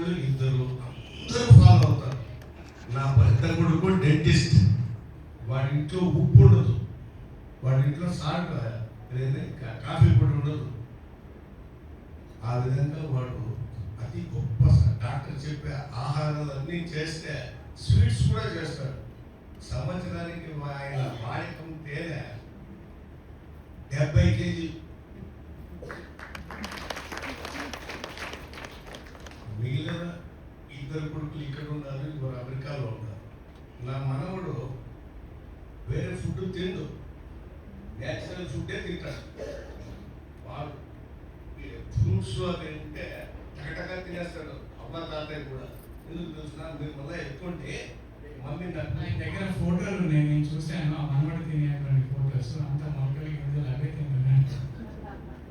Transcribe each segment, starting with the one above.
మనవాళ్ళు ఇద్దరు అందరూ ఫాలో అవుతారు. నా పెద్ద కొడుకు డెంటిస్ట్, వాడి ఇంట్లో ఉప్పు ఉండదు, వాడి ఇంట్లో సాల్ట్ కాఫీ పొడి ఉండదు. ఆ విధంగా వాడు అతి గొప్ప డాక్టర్ చెప్పే ఆహారాలన్నీ చేస్తే స్వీట్స్ కూడా చేస్తాడు. సంవత్సరానికి ఆయన వాడకం తేనె 70 కేజీ. మిగిలిన ఇద్దరు కొడుకులు ఇక్కడ ఉన్నారు, ఇంకొక అమెరికాలో ఉన్నారు. నా మనవడు వేరే ఫుడ్ తిండు, నేచురల్ ఫుడ్డే తింటాడు. వాడు ఫ్రూట్స్ అవి ఉంటే టకటగా తినేస్తాడు. అబ్బా తాతయ్య కూడా ఎందుకు తెలుసునా, మీరు మళ్ళీ ఎక్కువంటే మమ్మీ నాకు దగ్గర ఫోటోలు నేను చూశాను. ఆ మనవడు తినేటువంటి ఫోటోస్ అంతా మొక్కలు గింజలు అవే తిన్నాను.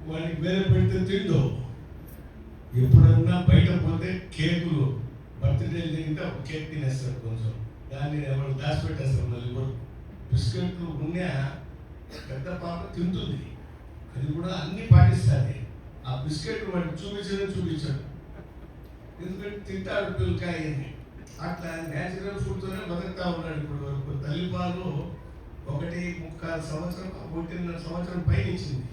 వాడికి వేరే పెడితే తిండు. ఎప్పుడన్నా బయట పోతే కేకులు, బర్త్డే తింటే ఒక కేక్ తినేస్తారు కొంచెం, దాన్ని ఎవరు దాచిపెట్టేస్తారు. మళ్ళీ బిస్కెట్లు ఉన్నా పెద్ద పాప తింటుంది, అది కూడా అన్ని పాటిస్తుంది. ఆ బిస్కెట్ వాడికి చూపించాడు, ఎందుకంటే తింటాడు పిల్లకాయని. అట్లా న్యాచురల్ ఫుడ్తోనే బతుకుతా ఉన్నాడు ఇప్పుడు వరకు. తల్లిపాలు 1.25 సంవత్సరం 1.5 సంవత్సరం పైన ఇచ్చింది.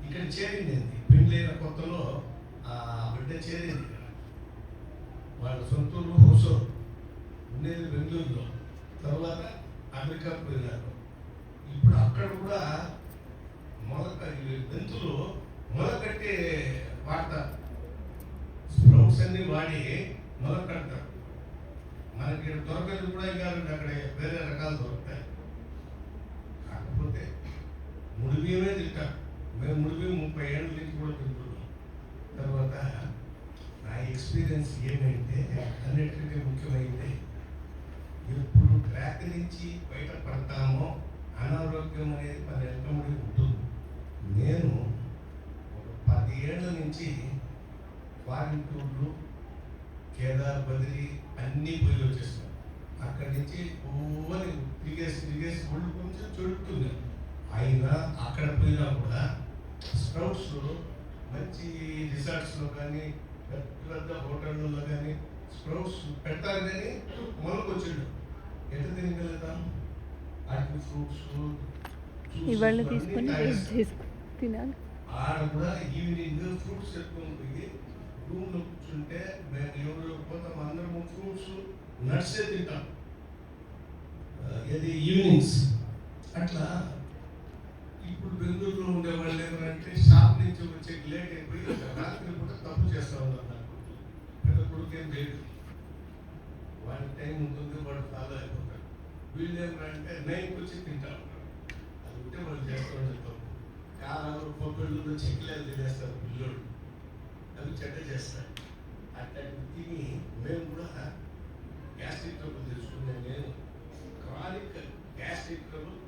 ఇక్కడ చేరింది, పెళ్ళైన కొత్తలో ఆ బిడ్డ చేరింది. వాళ్ళ సొంతూరు హోసూరు, ఉండేది బెంగళూరులో, తర్వాత అమెరికా పోయినారు. ఇప్పుడు అక్కడ కూడా మెంతులు మొలకట్టి వాడతారు. స్ప్రౌట్స్ అన్ని వాడి మొలకడతారు. మనకి దొరకదు కూడా, ఇంకా అక్కడ వేరే రకాలు దొరుకుతాయి. కాకపోతే ముడి బియ్యమే తింటారు. మేము ముడి బియ్యం 30 ఏళ్ళ నుంచి కూడా తింటున్నాం. తర్వాత నా ఎక్స్పీరియన్స్ ఏమైతే అన్నిటికంటే ముఖ్యమైంది, ఎప్పుడు ట్రాక్ నుంచి బయటపడతామో అనారోగ్యం అనేది మన వెంటబడి ఉంటుంది. నేను ఒక 10 ఏళ్ళ నుంచి ఫారిన్ టూర్లు, కేదార్, బదిరి అన్నీ పోయి వచ్చేసాను. అక్కడి నుంచి ఓవని తిరిగేసి ఒళ్ళు కొంచెం చెడుతుంది. అయినా అక్కడ పోయినా కూడా స్ప్రౌట్స్ మంచి రిసార్ట్స్లో కానీ పెద్ద పెద్ద హోటళ్ళలో కానీ స్ప్రౌట్స్ పెడతారు, కానీ మొలకొచ్చిండు ఎట్లా తినగలుగుతాం? అటు ఫ్రూట్స్ ఇవాళ తీసుకొని తినాలి. ఆడ కూడా ఈవినింగ్ ఫ్రూట్స్ ఎత్తుకొని పోయి రూమ్లో కూర్చుంటే మేము ఎవరు పోతాం, అందరము ఫ్రూట్స్ నట్సే తింటాం. ఇది ఈవినింగ్స్. అట్లా ఇప్పుడు బెంగళూరులో ఉండేవాళ్ళు ఏమంటే షాప్ నుంచి వచ్చే లేట్ అయిపోయి రాత్రి కూడా తప్పు చేస్తూ ఉన్నారు. నాకు పెద్ద కొడుకు ఏం లేదు, వాడి టైం ఉంటుంది, వాడు ఫాలో అయిపోతాడు. వీళ్ళు ఏమంటే 9కి వచ్చి తింటా ఉంటారు. అది ఉంటే వాళ్ళు చేస్తూ ఉంటారు. కారాలు, పొప్పళ్ళు, చెక్కిలేలు తినేస్తారు పిల్లోడు, అవి చెడ్డ చేస్తారు. అట్లాంటివి తిని మేము కూడా గ్యాస్ట్రిక్ ట్రబుల్ తెలుసుకున్నాం. నేను క్రానిక్ గ్యాస్ట్రిక్ ట్రబుల్,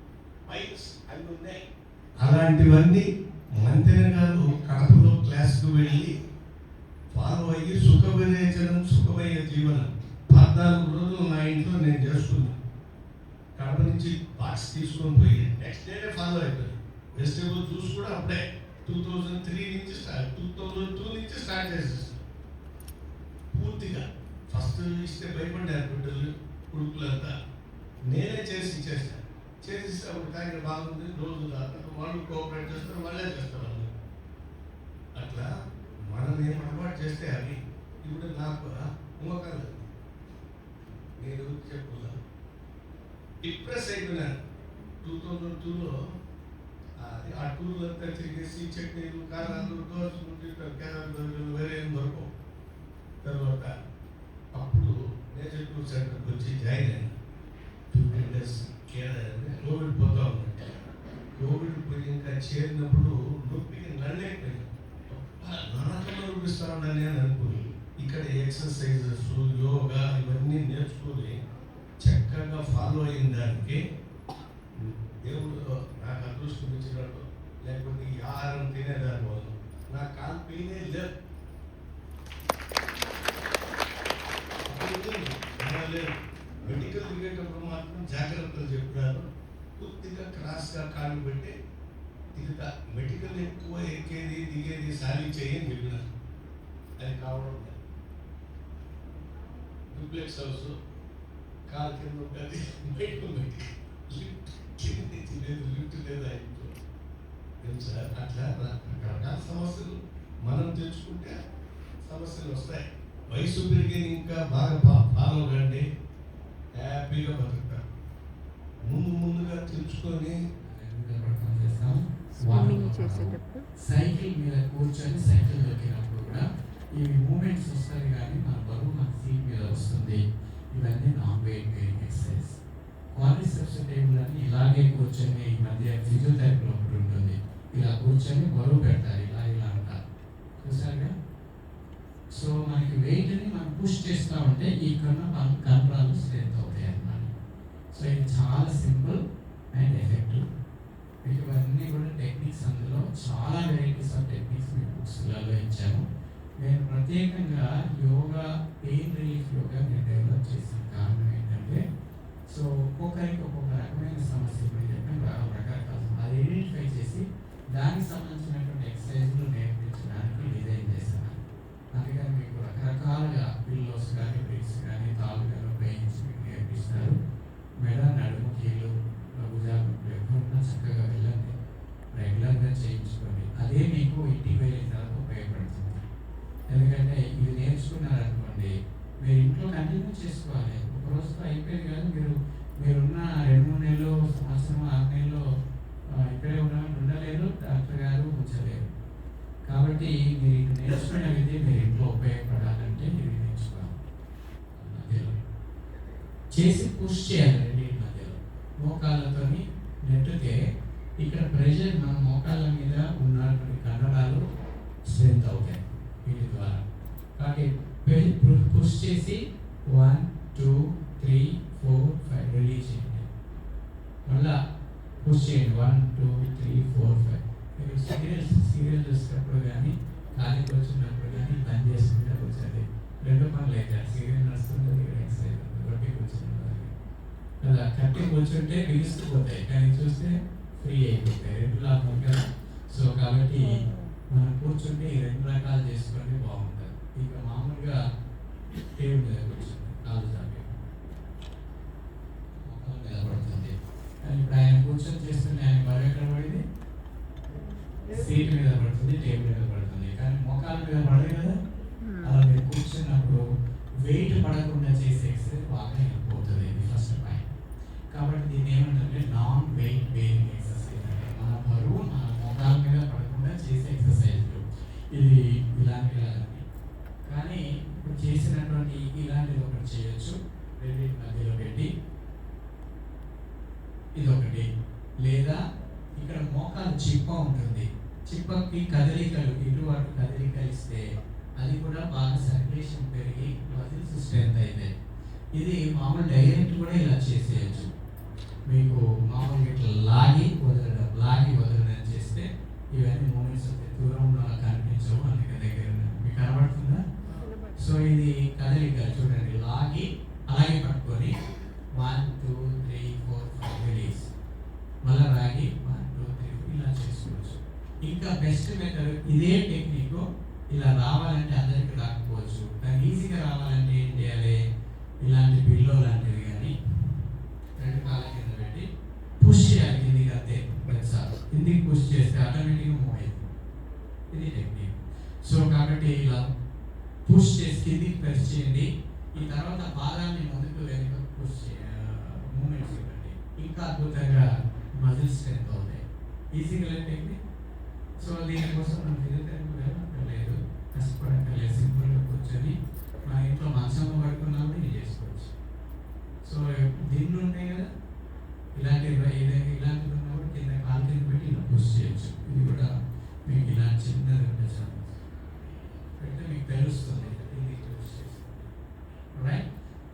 పైల్స్ అన్నీ ఉన్నాయి. అలాంటివన్నీ మంత్రి గారు కడపలో క్లాస్కు వెళ్ళి ఫాలో అయ్యి సుఖమయ్యే జీవనం 14 రోజులు నా ఇంట్లో నేను చేసుకున్నాను. కడప నుంచి బాక్స్ తీసుకొని పోయి నెక్స్ట్ డేనే ఫాలో అయిపోయింది. వెజిటేబుల్ జ్యూస్ కూడా అప్పుడే 2002 నుంచి స్టార్ట్ చేసేస్తాను. పూర్తిగా ఫస్ట్ ఇస్తే భయపడ్డారు బిడ్డలు, కొడుకులంతా. నేనే చేసి ఇచ్చేస్తాను. చేసిస్తే అప్పుడు తాగి బాగుంది, రోజు దాకా వాళ్ళు కోఆపరేట్ చేస్తారు, వాళ్ళే చేస్తారు. అట్లా మనం ఏం అలవాటు చేస్తే అవి ఇప్పుడు నాకు మోకాలు నేను చెప్పుకున్నాను. డిప్రెస్ అయిపోయినాను 2002లో. ఆ టూర్లు అంతా తిరిగేసి చట్నీలు, కారాలు, దోశలు, వేరే ఏం దొరకవు. తర్వాత అప్పుడు నేచర్ టూర్ సెంటర్కి వచ్చి జాయిన్ అయినా. 15 days కోవిడ్ పోతా ఉన్నట్టు. కోవిడ్ పోయి ఇంకా చేరినప్పుడు నొప్పికి నడలేకపోయాను. నాన్నకన్నా నొప్పిస్తా ఉండాలి అని అనుకుని ఇక్కడ ఎక్సర్సైజెస్, యోగా ఇవన్నీ నేర్చుకుని చక్కగా ఫాలో అయిన దానికి దేవుడు నాకు అదృష్టం ఇచ్చినట్టు. లేకపోతే ఈ ఆహారం తినేదాని వల్ల నా కాలు పెయినే లేదు. మెడికల్ దిగేటప్పుడు మాత్రం జాగ్రత్తలు చెప్పారు. పూర్తిగా క్రాస్గా కాలు పెట్టి దిగుతా. మెడికల్ ఎక్కువ ఎక్కేది దిగేది సాలి చేయని చెప్పినారు. అది కావడం డూప్లెక్స్ హౌస్, కార్ కింద ఉంటుంది, బయట ఉంది, లిఫ్ట్ కింద నుంచి లేదు, లిఫ్ట్ లేదు ఆ ఇంట్లో. తెలుసా? అట్లా రకరకాల సమస్యలు మనం తెచ్చుకుంటే సమస్యలు వస్తాయి. వయసు పెరిగి ఇంకా బాగా ఫాలో కండి, హ్యాపీగా బతుకుతారు. ముందుగా తెలుసుకొని స్విమ్మింగ్ చేసేటప్పుడు సైకిల్ మీద కూర్చొని సైకిల్ దొరికినప్పుడు కూడా ఈ మూమెంట్స్ వస్తాయి, కానీ మన బరువు మన సీట్ మీద వస్తుంది. ఇవన్నీ non weight bearing exercise. Quadriceps table అని ఇలాగే కూర్చొని, ఈ మధ్య ఫిజియోథెరపీలో ఒకటి ఉంటుంది, ఇలా కూర్చొని బరువు పెడతారు, ఇలా అంటారు, చూసారుగా. సో మనకి వెయిట్ని మనం పుష్ చేస్తూ ఉంటే ఈ కండరాలు స్ట్రెంత్ అవుతాయి అన్నమాట. సో ఇది చాలా సింపుల్ అండ్ ఎఫెక్టివ్. మీకు ఇవన్నీ కూడా టెక్నిక్స్, అందులో చాలా వెరైటీస్ ఆఫ్ టెక్నిక్స్ మీ బుక్స్లలో ఇచ్చాము. నేను ప్రత్యేకంగా యోగా, పెయిన్ రిలీఫ్ యోగా నేను డెవలప్ చేసిన కారణం ఏంటంటే, సో ఒక్కొక్కరికి ఒక్కొక్క రకమైన సమస్య ఇప్పుడు చెప్పిన రకరకాల అది ఐడెంటిఫై చేసి దానికి సంబంధించినటువంటి ఎక్సర్సైజ్లు నేర్పించడానికి డిజైన్ చేశాను. అందుకని మీకు రకరకాలుగా పిల్లోస్ కానీ, బ్రిక్స్ కానీ, తాళుగాను ఉపయోగించి మీకు నేర్పిస్తారు. మెడ, నడుము, కీళ్ళు, భుజాలు ఎక్కడున్నా చక్కగా వెళ్ళండి, రెగ్యులర్గా చేయించుకోండి. అదే మీకు ఇంటికి వెళ్ళిన తర్వాత ఉపయోగపడుతుంది. ఎందుకంటే ఇది నేర్చుకున్నారనుకోండి, మీరు ఇంట్లో కంటిన్యూ చేసుకోవాలి. ఒక రోజుతో అయిపోయింది కాదు. మీరున్న 2-3 నెలలు, సంవత్సరం, 6 నెలలు ఇక్కడే ఉండలేరు, డాక్టర్ గారు ఉంచలేరు. కాబట్టి మీరు ఇది నేర్చుకునే విద్య మీరు ఇంట్లో ఉపయోగపడాలంటే ఇది నేర్చుకోవాలి. మధ్యలో చేసి పుష్ చేయాలి, రెండింటి మధ్యలో మోకాళ్ళతో నెట్టితే ఇక్కడ ప్రెషర్ మన మోకాళ్ళ మీద ఉన్నటువంటి కండరాలు స్ట్రెంత్ అవుతాయి వీటి ద్వారా. కాబట్టి పుష్ చేసి 1, 2, 3, 4, 5 రిలీజ్ చేయండి. మళ్ళా పుష్ చేయండి 1, 2, 3, 4, 5. మీరు సీరియల్ చూసినప్పుడు కానీ, ఖాళీకి వచ్చినప్పుడు కానీ బంద్ చేసుకుంటే వచ్చేది. 2 పనులు అవుతాయి, సీరియల్ నడుస్తుంది, ఎక్సర్సైజ్ కొట్టి కూర్చుంటుంది. అలా కట్టి కూర్చుంటే బిగుస్తుపోతాయి, కానీ చూస్తే ఫ్రీ అయిపోతాయి. 2 లాభం కదా. సో కాబట్టి మనం కూర్చుంటే ఈ 2 రకాలు చేసుకుంటే బాగుంటుంది. ఇక మామూలుగా టేబుల్ మీద కూర్చుంది, కాలు చాపి మొక్కల మీద పడుతుంది. కానీ ఇప్పుడు ఆయన కూర్చొని చేస్తుంటే ఆయన బరువు ఎక్కడ పడింది? సీట్ మీద పడుతుంది, టేబుల్ మీద పడుతుంది, కానీ మోకాల మీద పడదు కదా. అలా మీరు కూర్చున్నప్పుడు వెయిట్ పడకుండా చేసే ఎక్సర్సైజ్ బాగా హెల్ప్ అవుతుంది. ఇది ఫస్ట్ పాయింట్. కాబట్టి దీన్ని ఏమంటే నాన్ వెయిట్ బేరింగ్ ఎక్సర్సైజ్ అంటే మన బరువు మన మోకాల మీద పడకుండా చేసే ఎక్సర్సైజ్లు. ఇది ఇలాంటివి కానీ ఇప్పుడు చేసినటువంటి ఇలాంటిది ఒకటి చేయొచ్చు, రెండింటి మధ్యలో పెట్టి ఇది ఒకటి. లేదా ఇక్కడ మోకాలు చిప్ప ఉంటుంది, చిప్పకి కదలికలు ఇటు అటు కదలికలు ఇస్తే అది కూడా బాగా సర్క్యులేషన్ పెరిగి మజిల్స్ స్ట్రెంత్ అవుతాయి. ఇది మామూలు డైరెక్ట్ కూడా ఇలా చేసేయచ్చు. మీకు మామూలుగా ఇట్లా లాగి వదలడం చేస్తే ఇవన్నీ మూమెంట్స్ అవుతాయి. దూరంలో కనిపించవు, అందుకే దగ్గర మీకు కనబడుతుందా? సో ఇది కదలికలు చూడండి, లాగి అలాగే పట్టుకొని 1, 2, 3, 4, 5 రిలీజ్, మళ్ళీ రాగి 1, 2, 3 ఇలా చేసుకోవచ్చు. ఇంకా బెస్ట్ మెథడ్ ఇదే టెక్నిక్. ఇలా రావాలంటే అందరికి రాకపోవచ్చు, కానీ ఈజీగా రావాలంటే ఏం చేయాలి? ఇలాంటి బిల్లో లాంటివి కానీ 2 కాళ్ళ కింద పెట్టి పుష్ చేయాలి కిందికి, అంతే. కిందికి పుష్ చేస్తే ఆటోమేటిక్గా మూవ్ అవుతుంది. ఇది టెక్నిక్. సో కాబట్టి ఇలా పుష్ చేసి కిందికి ప్రెస్ చేయండి. ఈ తర్వాత పాదాన్ని ముందుకు వెనుక పుష్ మూమెంట్స్ ఇవ్వండి. ఇంకా అద్భుతంగా మజిల్ స్ట్రెంత్ అవుతాయి. ఈజీగా టెక్నిక్. సో దీనికోసం మనం ఫిజియోథెరపీ వెళ్ళక్కర్లేదు, కష్టపడక్కర్లేదు. సింపుల్గా కూర్చొని మన ఇంట్లో మంచంలో పడుకున్నా కూడా ఇది చేసుకోవచ్చు. సో దీన్ని ఉంటాయి కదా, ఇలాంటివి ఉన్నప్పుడు కింద కాలు కింద పెట్టి ఇలా పుష్ చేయొచ్చు. ఇది కూడా మీకు ఇలా చిన్నది ఉంటే చాలు, పెడితే మీకు తెలుస్తుంది. రైట్.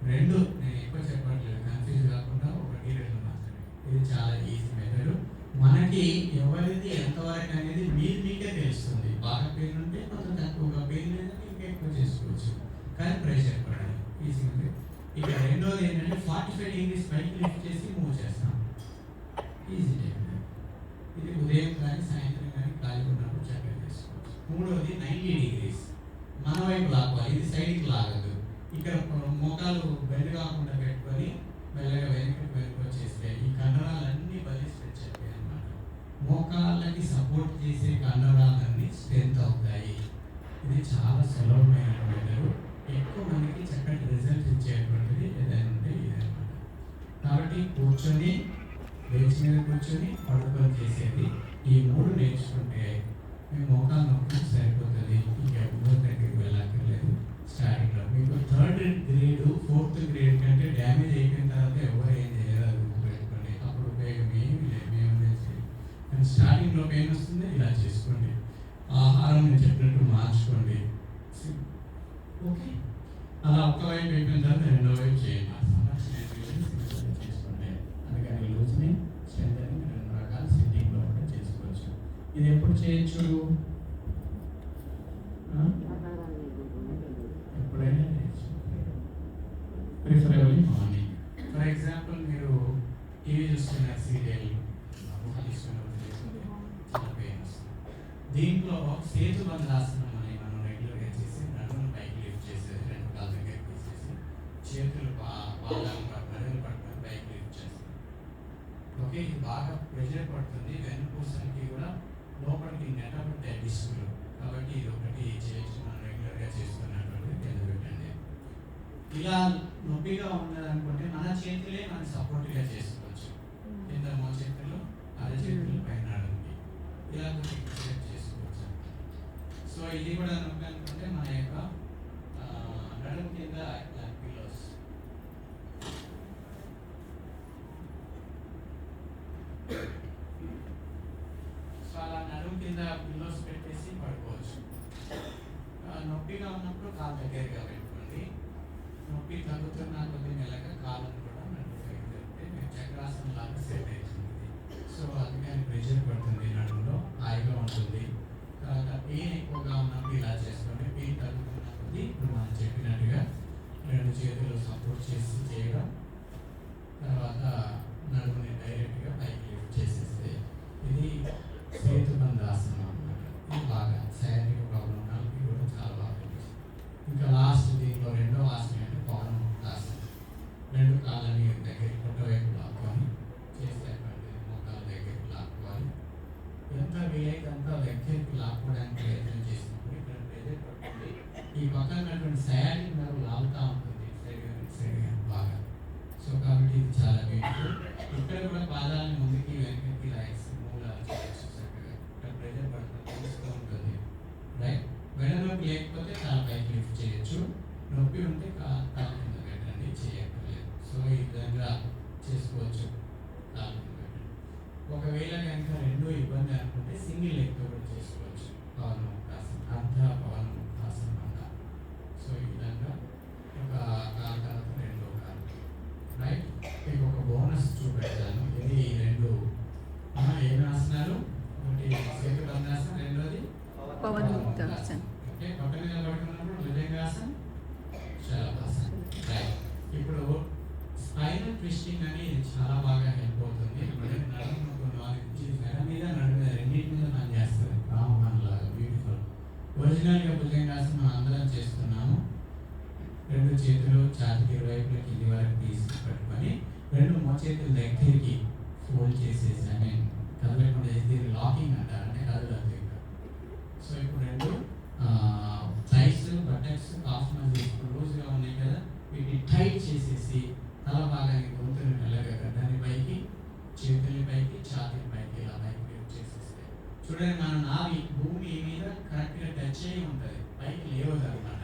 2 నేను ఎక్కువ చెప్పట్లేదు, కన్ఫ్యూజ్ కాకుండా 1, 2 మాత్రమే. ఇది చాలా ఈజీ మెథడ్. మనకి ఎవరిది ఎంతవరకు అనేది మీకే తెలుస్తుంది. బాగా పెయిన్ ఉంటే కొంచెం తక్కువగా, పెయిన్ లేదంటే ఇంకా ఎక్కువ చేసుకోవచ్చు, కానీ ప్రెషర్ పడాలి. ఈజీగా. ఇక రెండోది ఏంటంటే 45 డిగ్రీస్ పైకి లిఫ్ట్ చేసి మూవ్ చేస్తాం. Easy technique. ఇది ఉదయం కానీ సాయంత్రం కానీ ఖాళీ ఉన్నప్పుడు చక్కగా చేసుకోవచ్చు. మూడవది 90 డిగ్రీస్ మన వైపు లాగాలి, ఇది సైడ్కి లాగదు. ఇక్కడ మోకాలు బెండ్ కాకుండా పెట్టుకొని మెల్లగా వెనక్కి వచ్చేస్తే ఈ కండరాలన్నీ బలి స్ట్రెచ్ అయిపోయాయి అన్నమాట. మోకాళ్ళకి సపోర్ట్ చేసే కండరాలన్నీ స్ట్రెంత్ అవుతాయి. ఇది చాలా సులభమైనటువంటి ఎక్కువ మందికి చక్కటి రిజల్ట్ ఇచ్చేటువంటిది ఏదైనా ఉంటే ఇదన్నమాట. కాబట్టి కూర్చొని బెంచ్ మీద కూర్చొని పడుకొని చేసేది ఈ 3 నేర్చుకుంటే మీ మోకాలు నొప్పి సరిపోతుంది. ఇంకా ఎవరి దగ్గరికి వెళ్ళక్కర్లేదు. స్టార్టింగ్లో మీకు 3rd గ్రేడ్ 4th గ్రేడ్ కంటే డ్యామేజ్ అయిపోయిన తర్వాత ఎవరు ఏం చేయలేదు, అది గుర్తుపెట్టుకోండి. అప్పుడు ఉపయోగం ఏమి లేదు, మేము కానీ స్టార్టింగ్లో పెయిన్ వస్తుంది, ఇలా చేసుకోండి. ఆహారం నేను చెప్పినట్టు మార్చుకోండి. ఓకే, అలా ఒక్కవైపు అయిపోయిన తర్వాత రెండో వైపు చేయండి. చేసుకోండి. అందుకని లూజ్ని స్ట్రెంథనింగ్ 2 రకాల సిట్టింగ్లో కూడా చేసుకోవచ్చు. ఇది ఎప్పుడు చేయొచ్చు? ఎప్పుడైనా చేయొచ్చు, ప్రిఫరబుల్లీ మార్నింగ్. ఫర్ ఎగ్జాంపుల్ మీరు టీవీ చూస్తున్నారు, సీరియల్ చాలా పెయిన్ వస్తుంది. దీంట్లో సేతు బంధాసనం అని మనం రెగ్యులర్గా చేసి నడుమును పైకి లిఫ్ట్ చేసేది, 2 కాళ్ళ దగ్గరికి తీసేసి చేతులు పాదాలు పట్టుకొని పైకి లిఫ్ట్ చేస్తాం. ఓకే, ఇది బాగా ప్రెషర్ పడుతుంది, వెన్నుపూసలకి కూడా లోపలికి నెట్టబట్టే డిస్కులు. కాబట్టి ఇది ఒకటి చేయొచ్చు, మనం రెగ్యులర్గా చేస్తున్నటువంటి కింద పెట్టండి. ఇలా నొప్పిగా ఉన్నదనుకుంటే మన చేతులే మనం సపోర్ట్గా చేసుకోవచ్చు. కింద మోచేతులు, అరచేతులు, పైన నడుముకి ఇలా సెట్ చేసుకోవచ్చు. సో ఇది కూడా నొప్పి అనుకుంటే మన యొక్క నడుము కింద పిల్లోస్, సో అలా నడుము కింద పిల్లోస్ పెట్టేసి పడుకోవచ్చు. నొప్పిగా ఉన్నప్పుడు కాలు దగ్గరగా పెట్టుకోండి. నొప్పి తగ్గుతున్న కొద్ది మెల్లగా కాళ్ళను కూడా నడుము జరిగితే చక్రాసనం లాగా సెట్ అవుతుంది. సో అందుకని ప్రెషర్ పడుతుంది, నడుములో హాయిగా ఉంటుంది. తర్వాత పెయిన్ ఎక్కువగా ఉన్నప్పుడు ఇలా చేసుకోండి. పెయిన్ తగ్గుతున్న కొద్ది ఇప్పుడు మనం చెప్పినట్టుగా 2 చేతులు సపోర్ట్ చేసి చేయడం, తర్వాత నడుముని డైరెక్ట్గా పైకి లిఫ్ట్ చేసేస్తే ఇది సేతుబంధాసనం అన్నమాట. ఇది బాగా శారీరక ప్రాబ్లం వాళ్ళకి కూడా చాలా బాగా తెలుసు. ఇంకా లాస్ట్ దీంట్లో 2వ ఆసనం అంటే పవనముక్తాసనం. 2 కాళ్ళని దగ్గరికి పొట్టవైపు లాక్కొని చేసేటువంటి మోకాళ్ళ దగ్గరికి లాక్కోవాలి. ఎంత వీలైతే అంత దగ్గరికి లాక్కోవడానికి ప్రయత్నం చేసినప్పుడు ఇక్కడ ప్రెజర్ పడుతుంది. ఈ పక్కన ఉన్నటువంటి శారీరక నరువు లాగుతూ ఉంటుంది సైడ్గా బాగా. సో కాబట్టి ఇది చాలా బ్యూటిఫుల్. ఇక్కడ కూడా పాదాలను ముందుకి వెనక్కి మూలాలు చేయొచ్చు చక్కగా. ఇక్కడ ప్రెజర్ పడుతుంది, తెలుస్తూ ఉంటుంది. రైట్, మెడ నొప్పి లేకపోతే చాలా పైకి లిఫ్ట్ చేయొచ్చు. నొప్పి ఉంటే కాళ్ళ కింద పెట్టండి, చేయక్కర్లేదు. సో ఈ విధంగా చేసుకోవచ్చు. కాళ్ళ కింద పెట్టండి. ఒకవేళ కనుక 2 ఇబ్బంది అనుకుంటే సింగిల్ లెగ్తో కూడా చేసుకోవచ్చు. పవనముక్తాసనం, అర్ధ పవనముక్తాసనం అంట. సో ఈ విధంగా ఒక కాలు తర్వాత 2వ కాలు. రైట్, మీకు ఒక బోనస్ చూపెడతాను. ఇది 2 ఏమి ఆసనాలు? ఒకటి సేతుబంధాసనం, రెండోది పవనముక్తాసనం. ఓకే, పక్కన నిలబడుకున్నప్పుడు భుజంగాసనం, శలభాసనం. రైట్, ఇప్పుడు స్పైనల్ ట్విస్టింగ్ అని చాలా బాగా హెల్ప్ అవుతుంది. నడుము మెడ మీద నడుము రెండింటి మీద పని చేస్తుంది. రామబాణలాగా బ్యూటిఫుల్. ఒరిజినల్గా భుజంగాసనం మనం అందరం చేస్తున్నాము. 2 చేతులు ఛాతీకి ఇరువైపుల కింది వరకు తీసి పట్టుకొని 2 మోచేతులు దగ్గరికి ఫోల్డ్ చేసేసి, ఐ మీన్ కదలకుండా చేసి లాకింగ్ అంటారు, అంటే కదలదు ఇంకా. సో ఇప్పుడు 2 థైస్, బటక్స్, కాఫ్ మజిల్స్ లూజ్గా ఉన్నాయి కదా, వీటిని టైట్ చేసేసి తల భాగాన్ని గొంతుని మెల్లగా గడ్డాన్ని పైకి, చేతుల్ని పైకి, ఛాతీని పైకి ఇలా పైకి లిఫ్ట్ చేసేస్తే చూడండి, మన నావి భూమి మీద కరెక్ట్గా టచ్ అయ్యి ఉంటుంది, పైకి లేవదు అనమాట.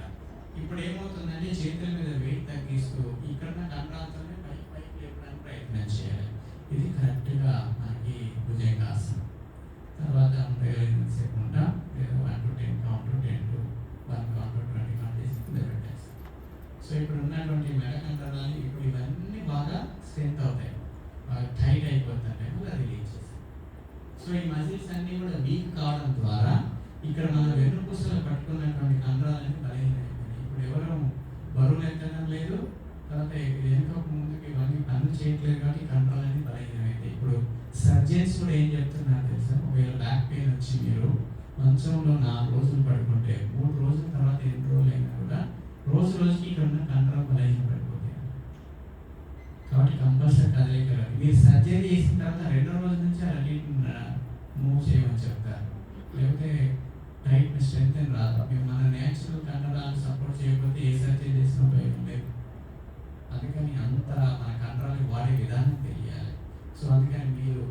ఇప్పుడు ఏమవుతుందంటే చేతుల మీద వెయిట్ తగ్గిస్తూ ఇక్కడ కండరాలతోనే పైకి లేపడానికి ప్రయత్నం చేయాలి. ఇది కరెక్ట్గా మనకి భుజంగాసనం. తర్వాత సేపు ఉంటా 1 to 10 count, 10 to 1 count, 20 count చేసి కింద పెట్టేస్తాం. సో ఇప్పుడు ఉన్నటువంటి మెడ కండరాలు ఇప్పుడు ఇవన్నీ బాగా స్ట్రెంత్ అవుతాయి, బాగా టైట్ అయిపోతుంటాయి, మళ్ళీ రిలీజ్ చేస్తాం. సో ఈ మజిల్స్ అన్నీ కూడా వీక్ కావడం ద్వారా ఇక్కడ మన వెన్నుపూసలు పట్టుకున్నటువంటి కండరాలన్నీ బలహీనమైపోయినాయి. ఇప్పుడు ఎవరు బరువులు ఎత్తడం లేదు, తర్వాత వెనుక ముందుకు ఇవన్నీ పనులు చేయట్లేదు, కాబట్టి కండరాలన్నీ బలహీనమైతాయి. ఇప్పుడు సర్జన్స్ కూడా ఏం చెప్తున్నారు తెలుసా? ఒకవేళ బ్యాక్ పెయిన్ వచ్చి మీరు మంచంలో 4 రోజులు పడుకుంటే 3 రోజుల తర్వాత 8 రోజులు అయినా కూడా రోజుకి ఇక్కడ ఉన్న వరుస కదలికలు. మీరు సర్జరీ చేసిన తర్వాత 2వ రోజు నుంచి అన్నింటిని మూవ్ చేయమని చెప్తారు. లేకపోతే టైట్ స్ట్రెంత్ అని రాదు. మేము మన నేచురల్ కండరాలు సపోర్ట్ చేయకపోతే ఏ సర్జరీ చేసినా ఉపయోగం లేదు. అందుకని అంత మన కండరాలు వాడే విధానం తెలియాలి. సో అందుకని మీరు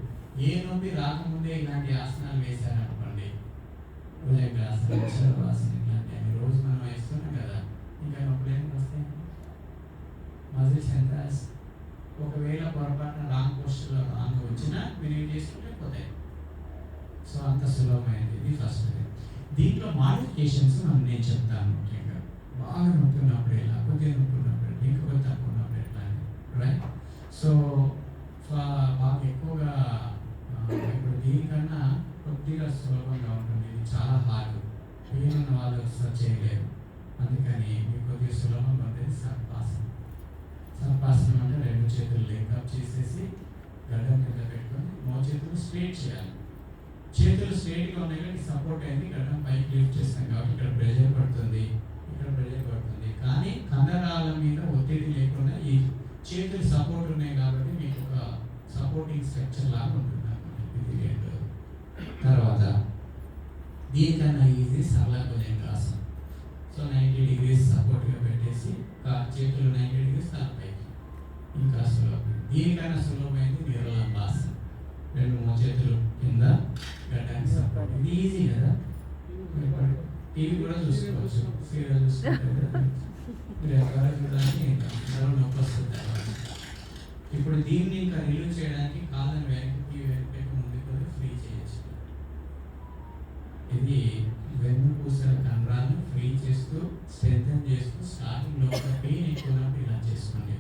ఏ నొప్పి రాకముందే ఇలాంటి ఆసనాలు వేశారనుకోండి, భుజంగాసనం, శవాసనం ఇలాంటి అన్ని రోజు మనం వేస్తున్నాం కదా, ఇంకా నొప్పులు ఏమి వస్తాయి? మజిల్స్ ఎంత ఒకవేళ పొరపాటున రాంగ్ పోస్టులో రాంగ్ వచ్చినా మీరు ఏం చేసుకుంటే పోతాయి. సో అంత సులభమైనది. ఇది ఫస్ట్. దీంట్లో మాడిఫికేషన్స్ నేను చెప్తాను. ముఖ్యంగా బాగా నొప్పి ఉన్నప్పుడు ఇలా, కొద్దిగా నొప్పి ఉన్నప్పుడు ఇంకొక తక్కువ ఉన్నప్పుడు ఎట్లా అని, రైట్? సో బాగా ఎక్కువగా ఇప్పుడు దీనికన్నా కొద్దిగా సులభంగా ఉంటుంది. ఇది చాలా హార్డ్, పెయిన్ ఉన్న వాళ్ళు అసలు చేయలేరు. అందుకని మీకు కొద్దిగా సులభంగా ఉంటుంది సర్పాసనం. సర్పాసనం అంటే 2 చేతులు లింకప్ చేసేసి గడ్డం కింద పెట్టుకొని మోచేతులు స్ట్రేట్ చేయాలి. చేతులు స్ట్రేట్గా ఉన్నాయి కానీ సపోర్ట్ అయింది, గడ్డం పైకి లిఫ్ట్ చేస్తాం కాబట్టి ఇక్కడ ప్రెషర్ పడుతుంది, ఇక్కడ ప్రెషర్ పడుతుంది. కానీ కండరాల మీద ఒత్తిడి లేకుండా ఈ చేతులు సపోర్ట్ ఉన్నాయి కాబట్టి మీకు ఒక సపోర్టింగ్ స్ట్రక్చర్ లాగా ఉంటుంది అన్నమాట. ఇది 2. తర్వాత దీనికన్నా ఈజీ సరళ భుజంగాసనం. సో 90 degrees సపోర్ట్గా పెట్టేసి చేతులు 90 degrees తలపైకి, ఇంకా సులభం. దీనికన్నా సులభమైంది నిర్లంబాసనం. 2 మోచేతులు కింద గడ్డానికి సపోర్ట్. ఇది ఈజీ కదా, టీవీ కూడా చూసుకోవచ్చు, సీరియల్ చూసుకుంటే మీరు ఎవరైనా చూడడానికి నొప్పి వస్తుంది. ఇప్పుడు దీన్ని ఇంకా రిలీవ్ చేయడానికి కాళ్ళని వెనక్కి ముందు కూడా ఫ్రీ చేయొచ్చు. ఇది వెన్నుపూసల కండరాలను ఫ్రీ చేస్తూ స్ట్రెంథెన్ చేస్తూ స్టార్టింగ్ లోపల పెయిన్ ఎక్కువ ఉన్నప్పుడు ఇలా చేసుకోండి.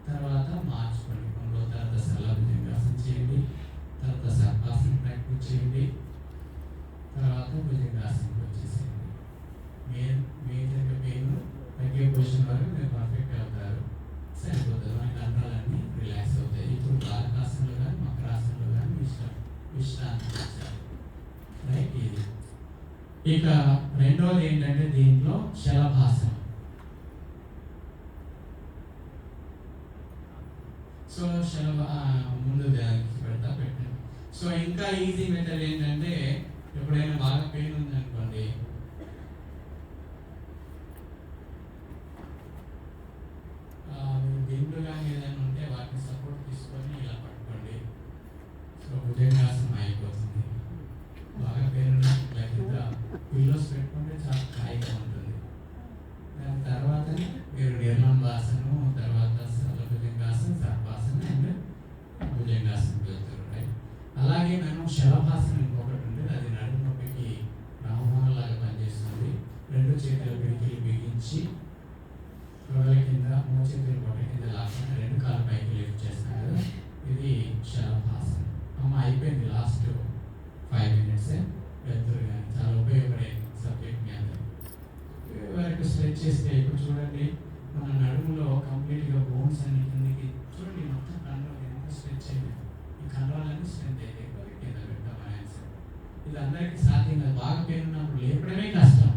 తర్వాత మార్చుకోండి. కొన్ని రోజుల తర్వాత సరళ భుజంగాసనం చేయండి, తర్వాత సర్పాసనం ప్రాక్టీస్ చేయండి, తర్వాత భుజంగాసనంకి వచ్చేసేయండి. మేజర్గా పెయిన్ తగ్గే పొజిషన్ వరకు మీరు పర్ఫెక్ట్ అవుతారు, సరిపోతుంది. మన కండరాలన్నీ రిలాక్స్ అవుతాయి. ఇప్పుడు బాలకాసనలు కానీ మకరాసనలు కానీ విశ్రాంతి ఇచ్చారు, రైట్? ఇది ఇక 2వది ఏంటంటే దీంట్లో శలభాసనం. సో ముందు దానికి పెట్టండి. సో ఇంకా ఈజీ మెథడ్ ఏంటంటే ఎప్పుడైనా బాగా పెయిన్ ఉందనుకోండి, దిండు కానీ ఏదైనా ఉంటే వాటిని సపోర్ట్ తీసుకొని ఇలా పట్టుకోండి. సో భుజంగాసనం అయిపోతుంది. బాగా పెయిన్ ఉన్న కింద పిల్లోస్ పెట్టుకుంటే చాలా హాయిగా ఉంటుంది. దాని తర్వాత మీరు నిర్లంబాసనం, తర్వాత భుజంగాసనం, సర్పాసనం అండ్ భుజంగాసనం వెళ్తారు, రైట్? అలాగే మనం శలభాసనం ఇంకొకటి ఉంటుంది. అది నడుము నొప్పికి రామలాగా పనిచేస్తుంది. 2 చేతుల పిడికిలు బిగించి గొడవల కింద మోచేతులు గొడవ కింద లాకుండా 2 కాళ్ళ పైకి లిఫ్ట్ చేస్తాం కదా, ఇది శలభాసనం. అయిపోయింది. లాస్ట్ 5 minutes వెళ్తారు. కానీ చాలా ఉపయోగపడే సబ్జెక్ట్ మీ అందరూ వరకు స్ట్రెచ్ చేస్తే. ఇప్పుడు చూడండి, మన నడుములో కంప్లీట్గా బోన్స్ అన్ని కిందకి చూడండి, మొత్తం కండరాలు ఎంత స్ట్రెచ్ అయింది. ఈ కండరాలన్నీ స్ట్రెంత్ అయితే కింద పెట్టామని ఆన్సర్. ఇది అందరికీ సాధ్యం కాదు. బాగా పెయిన్ ఉన్నప్పుడు లేపడమే కష్టం.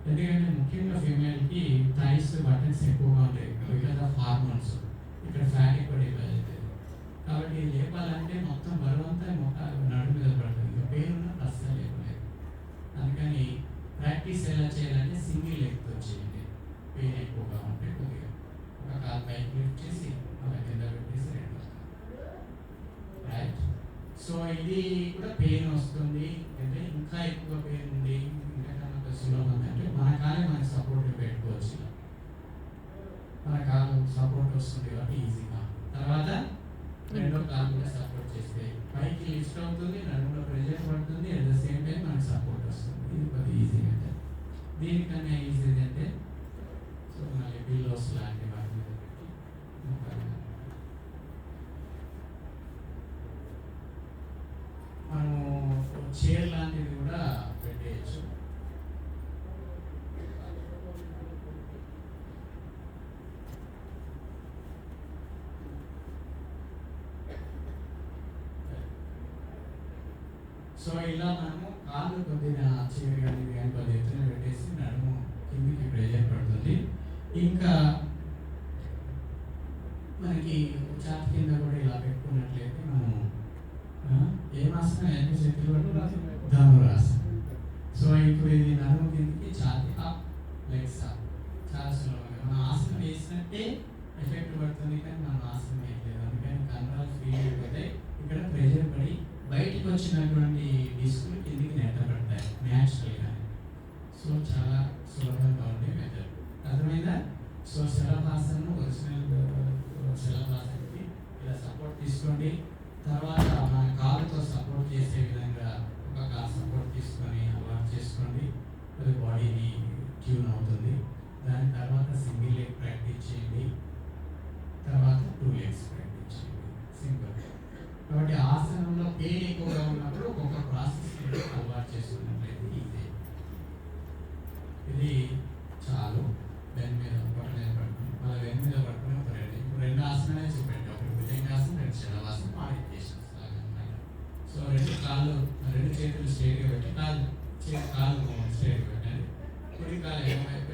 ఎందుకంటే ముఖ్యంగా ఫీమేల్కి థైస్ బటన్స్ ఎక్కువగా ఉంటాయి బికాస్ ఆఫ్ హార్మోన్స్. ఇక్కడ ఫ్యాట్ ఎక్కువ డిపాజిట్ అవుతుంది కాబట్టి లేపాలంటే మొత్తం బరువంతా నడుము మీద పడుతుంది. ఇంకా పెయిన్ ఉన్నప్పుడు అస్సలు లేపలేదు. అందుకని ప్రాక్టీస్ ఎలా చేయాలంటే సింగిల్ లెగ్తో చేయండి. పెయిన్ ఎక్కువగా ఉంటే కొద్దిగా ఒక కాలు పైకి లిఫ్ట్ చేసి ఒక కింద పెట్టేసి 2 రైట్. సో ఇది కూడా పెయిన్ వస్తుంది అంటే ఇంకా ఎక్కువ పెయిన్ ఉంది, ఇంకా సులభం అంటే మన కాలే మనకి సపోర్ట్ పెట్టుకోవచ్చు. మన కాలు సపోర్ట్ వస్తుంది కాబట్టి ఈజీగా. తర్వాత 2వ కాలు కూడా సపోర్ట్ చేస్తే పైకి లిఫ్ట్ అవుతుంది, నడుములో ప్రెషర్ పడుతుంది, అట్ ద సేమ్ టైం మనకి సపోర్ట్ వస్తుంది. ఇది కొద్దిగా ఈజీ అంటే. దీనికన్నా ఈజీ అంటే సో మళ్ళీ పిల్లోస్ లాంటి వాటి మీద పెట్టి మనము చైర్ లాంటిది కూడా పెట్టేయచ్చు. సో ఇలా మనము కాళ్ళు కొద్దిగా చైర్ కానీ కొద్ది ఎత్తున పెట్టేసి నడుము కిందికి ప్రెషర్ పడుతుంది. ఇంకా మనకి ఛాతి కింద కూడా పడుతుంది కానీ మనం ఆసనం వేయట్లేదు. అందుకని కండరాలు ఫ్రీ అయిపోతే ఇక్కడ ప్రెషర్ పడి బయటకు వచ్చినటువంటి డిస్కులు కిందికి నెట్టబడతాయి న్యాచురల్గా. సో చాలా సులభంగా ఉండే మెథడ్. అర్థమైందా? సో శలభాసనం ఒరిజినల్ శలభాసనకి ఇలా సపోర్ట్ తీసుకోండి. తర్వాత మన కాలుతో సపోర్ట్ చేసే విధంగా ఒక కాలు సపోర్ట్ తీసుకొని అలవాటు చేసుకోండి. అది బాడీని ట్యూన్ అవుతుంది. దాని తర్వాత సింగిల్ లెగ్ ప్రాక్టీస్ చేయండి, తర్వాత 2 legs ప్రాక్టీస్ చేయండి. సింపుల్. కాబట్టి ఆసనంలో పెయిన్ ఎక్కువగా ఉన్నప్పుడు ఒక్కొక్క ప్రాసెస్ అలవాటు చేసుకున్నట్లయితే ఈజీ. ఇది చాలు. దాని మీద పొట్ట మీద పడుకుని మళ్ళీ వెన్ మీద పడుకుని ఒక రెండు ఆసనాలే చూపెట్టి, ఒకటి భుజంగాసనం, 2 శలవాసనం, మాడిఫికేషన్స్ లాగా అన్నమాట. సో 2 చేతులు స్ట్రైట్గా పెట్టి కాళ్ళు స్ట్రైట్గా పెట్టండి. కుడి కాలు ఎడమవైపు,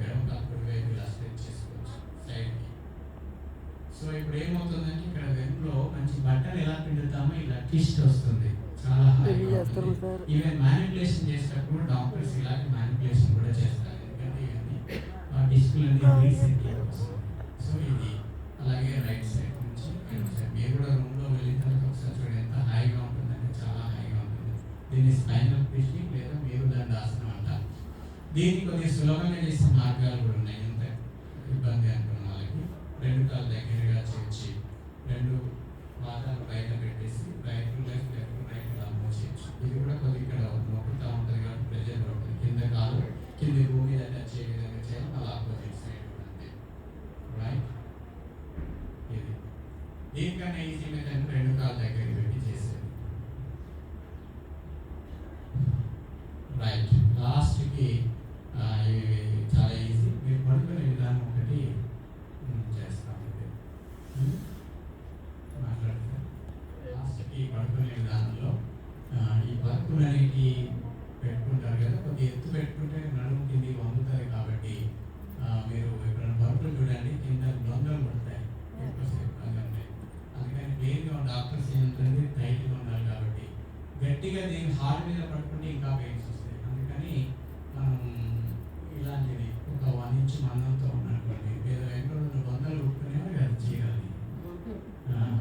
ఎడమ కాలు కుడివైపు ఇలా స్ట్రెచ్ చేసుకోవచ్చు సైడ్కి. సో ఇప్పుడు ఏమవుతుందంటే ఇక్కడ వెన్నులో మంచి బట్టలు ఎలా పిండుతామో ఇలా ట్విస్ట్ వస్తుంది, చాలా హాయిగా ఉంటుంది. ఈవెన్ మ్యానిపులేషన్ చేసేటప్పుడు డాక్టర్స్ ఇలాగే మ్యానిపులేషన్ కూడా చేస్తారు, ఎందుకంటే ఇవన్నీ డిస్కులన్నీ రీసెట్ కోసం. సో ఇది అలాగే రైట్ సైడ్ నుంచి మీరు కూడా రూమ్లో వెళ్ళిన తర్వాత ఒకసారి చూడండి ఎంత హాయిగా ఉంటుందంటే చాలా హాయిగా ఉంటుంది. దీన్ని స్పైనల్ ట్విస్టింగ్ లేదా మేరుదండాసనం అంటారు. దీన్ని కొద్దిగా సులభంగా చేసే మార్గాలు కూడా ఉన్నాయి. ఎంత ఇబ్బంది అనుకున్న వాళ్ళకి 2 కాళ్ళు దగ్గరగా చేర్చి 2 పాదాలు బయట పెట్టేసి రైట్ లెఫ్ట్ ఇలా మూవ్ చేయొచ్చు. ఇది కూడా కొద్దిగా ఇక్కడ నొక్కుతూ ఉంటుంది కాబట్టి ప్రెజర్ ఉంటుంది. కింద కాలు కింద భూమి మీద టచ్ అయ్యే విధంగా చేయాలి. మళ్ళీ ఆపోజిట్ సైడ్ కూడా అంతే. రైట్. ఇది దీనికన్నా ఈజీ మెథడ్ 2 కాళ్ళు దగ్గరికి పెట్టి చేసేది. రైట్. లాస్ట్కి ఇవి చాలా ఈజీ. మీరు పడుకునే విధానం ఒకటి చేస్తాం. మాట్లాడతారు. లాస్ట్కి పడుకునే విధానంలో ఈ పరుపులు అనేవి పెట్టుకుంటారు కదా, కొద్దిగా ఎత్తు పెట్టుకుంటే నడుము కింది వంగుతుంది. కాబట్టి మీరు ఇక్కడ పరుపులు చూడండి, కింద దొంగలు పడతాయి ఎక్కువసేపు. అందుకని మెయిన్గా డాక్టర్స్ ఏంటంటే టైట్గా ఉండాలి. కాబట్టి గట్టిగా దీన్ని హార్డ్ మీద పట్టుకుంటే ఇంకా పెయిన్స్ వస్తాయి. అందుకని మనం ఇలాంటిది ఒక 1 inch మందంతో ఉన్నటువంటి లేదా వెంటనే 100 కుట్టుకునేవారు అది చేయాలి.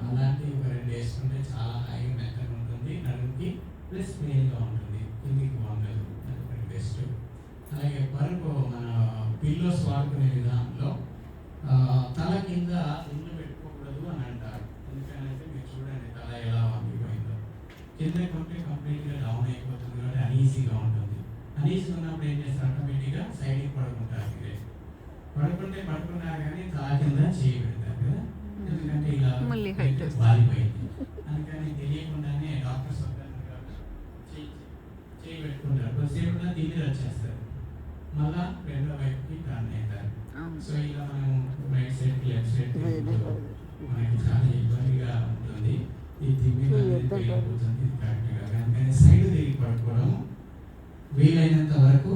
అలాంటి ఒక 2 వేసుకుంటే చాలా హాయిగా మెత్తగా ఉంటుంది, నడుముకి ప్లస్ మెయిన్గా ఉంటుంది, కిందికి వంగదు. అది ఒకటి బెస్ట్. అలాగే పరుపు మన పిల్లోస్ వాడుకునే విధానంలో తల కింద ఇల్లు పెట్టుకోకూడదు అని అంటారు. ఎందుకంటే మీరు చూడండి తల ఎలా వంగిపోయిందో. కింద కొంటే కంప్లీట్గా డౌన్ అయిపోతుంది కాబట్టి అనీజీగా ఉంటుంది. అనీజీ ఉన్నప్పుడు ఏం చేస్తారు, ఆటోమేటిక్గా సైడ్కి పడుకుంటారు. మీరే పడుకున్నారు కానీ తల కింద చేయి పెడతారు కదా, ఎందుకంటే ఇలా వాలిపోయింది. అందుకని తెలియకుండానే డాక్టర్స్ చేయి పెట్టుకుంటారు. కొద్దిసేపు దీని మీద వచ్చేస్తారు, మళ్ళా రెండో వైపుకి టర్న్ అవుతారు. సో ఇలా మనం రైట్ సైడ్ లెఫ్ట్ సైడ్ మనకి చాలా ఇబ్బందిగా ఉంటుంది. ఈ తిమ్మిది అయిపోతుంది కరెక్ట్గా. కానీ సైడ్ తిరిగి పడుకోవడం వీలైనంత వరకు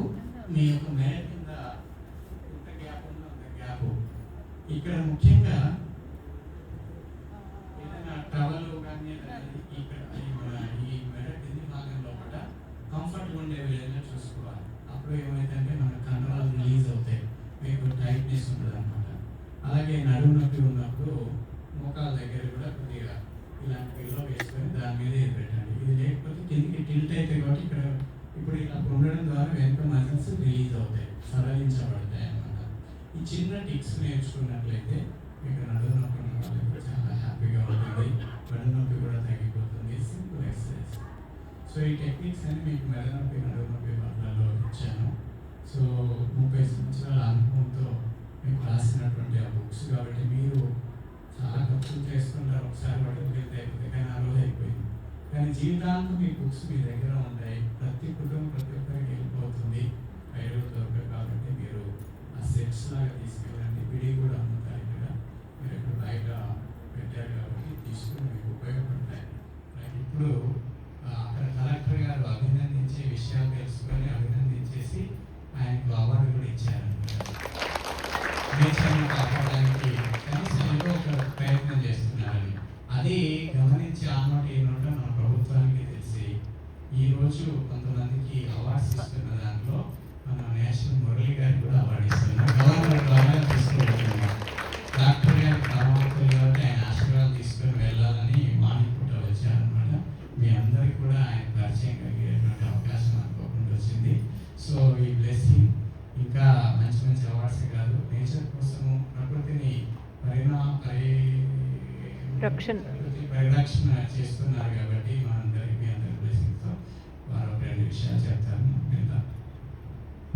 మీ యొక్క మెడ కింద ఎంత గ్యాప్ ఉందో అంత గ్యాప్. ఇక్కడ ముఖ్యంగా ఏదైనా టవల్ కానీ ఇక్కడ ఈ మెడ కింది భాగంలో కూడా కంఫర్ట్గా ఉండే విధంగా చూసుకోవాలి. అప్పుడు ఏమైందంటే మన కండరాలు రిలీజ్ అవుతాయి, మీకు టైట్నెస్ ఉంటుంది అనమాట. అలాగే నడుము నొప్పి ఉన్నప్పుడు మోకాల దగ్గర కూడా కొద్దిగా ఇలాంటి పిల్లో వేసుకొని దాని మీద ఇది పెట్టండి. ఇది లేకపోతే కిందికి టిల్ట్ అవుతాయి కాబట్టి ఇక్కడ ఇప్పుడు ఇలా ఉండడం ద్వారా వెనుక మజిల్స్ రిలీజ్ అవుతాయి, సరళించబడతాయి అన్నమాట. ఈ చిన్న టిప్స్ నేర్చుకున్నట్లయితే మీకు నడుము నొప్పి ఉన్న వాళ్ళకి చాలా హ్యాపీగా ఉంటుంది, మెడ నొప్పి కూడా తగ్గిపోతుంది. Simple exercise. సో ఈ టెక్నిక్స్ అన్ని మీకు మెడ నొప్పి నడుము నొప్పి వాళ్ళలో ఇచ్చాను. సో 30 సంవత్సరాల అనుభవంతో మీకు రాసినటువంటి ఆ బుక్స్ కాబట్టి మీరు చాలా ఖర్చులు చేసుకుంటారు. ఒకసారి పడుతుంది అయిపోతే కానీ ఆ రోజు అయిపోయింది. కానీ జీవితాంతం మీ బుక్స్ మీ దగ్గర ఉంటాయి. ప్రతి కుటుంబం ప్రతి ఒక్కరికి వెళ్ళిపోతుంది, బయట దొరకదు. కాబట్టి మీరు ఆ సెట్స్ లాగా తీసుకెళ్ళండి. విడి కూడా అమ్ముతారు ఇక్కడ, మీరు ఇక్కడ బయట పెట్టారు కాబట్టి తీసుకుని మీకు ఉపయోగపడతాయి. ఇప్పుడు అక్కడ కలెక్టర్ గారు అభినందించే విషయాలు తెలుసుకొని అభినందించేసి ఆయనకు అవార్డు కూడా ఇచ్చారు. నేచర్ని కాపాడడానికి కనీసం ఏదో ఒక ప్రయత్నం చేస్తున్నారని అది గమనించి ఆ నోట ఈ నోట మన ప్రభుత్వానికి తెలిసి ఈరోజు కొంతమందికి అవార్డ్స్ ఇస్తున్న దాంట్లో మన అవార్డ్స్ కాదు, నేచర్ కోసము ప్రకృతిని పరిరక్షణ చేస్తున్నారు కాబట్టి మీ అందరి బ్లెస్సింగ్తో వారు 2 విషయాలు చెప్తాను.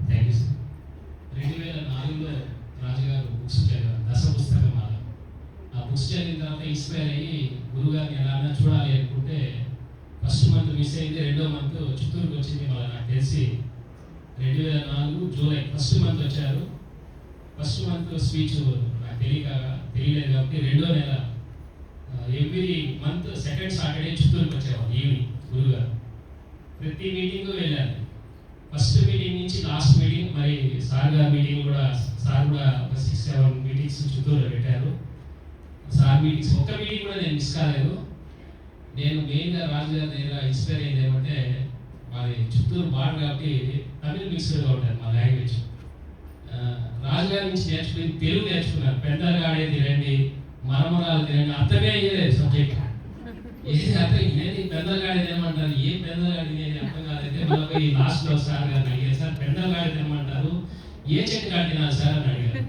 Thank you sir. 2004లో రాజుగారు బుక్స్ చదివారు, దశ పుస్తకమాల. ఆ బుక్స్ చదివిన తర్వాత ఇన్స్పైర్ అయ్యి గురుగారిని ఎలాగైనా చూడాలి అనుకుంటే ఫస్ట్ మంత్ మిస్ అయింది, 2వ మంత్ చిత్తూరుకి వచ్చింది. మళ్ళీ నాకు తెలిసి 2004 జూలై ఫస్ట్ మంత్ వచ్చారు. ఫస్ట్ మంత్ స్పీచ్ నాకు తెలియలేదు కాబట్టి 2వ నెల ఎవ్రీ మంత్ సెకండ్ సాటర్డే చిత్తూరుకి వచ్చేవారు ఈవినింగ్ గురుగారు. ప్రతి మీటింగ్ వెళ్ళాను. ఫస్ట్ మీటింగ్ నుంచి లాస్ట్ మీటింగ్, మరి సార్ గారి మీటింగ్ కూడా సార్ కూడా ఒక 6-7 మీటింగ్స్ చిత్తూరులో పెట్టారు. సార్ మీటింగ్స్ ఒక్క మీటింగ్ కూడా నేను మిస్ కాలేదు. నేను మెయిన్గా రాజుగారి దగ్గర ఇన్స్పైర్ అయింది ఏమంటే, మాది చిత్తూరు బార్డర్ కాబట్టి తమిళ మిక్స్డ్గా ఉంటారు మా లాంగ్వేజ్. రాజుగారి నుంచి నేర్చుకుని తెలుగు నేర్చుకున్నాను. పెద్దగాడే తినండి, మరమరాలు తినండి, అర్థమే అయ్యేది సబ్జెక్ట్. ఏది అర్థం నేను పెద్దగాడి ఏమంటారు, ఏ పెద్దగాడి నేను అర్థం కాదైతే మళ్ళీ లాస్ట్లో సార్ గారిని అడిగారు, సార్ పెద్దగాడి ఏమంటారు, ఏ చెట్టు కాడినారు సార్ అని అడిగారు.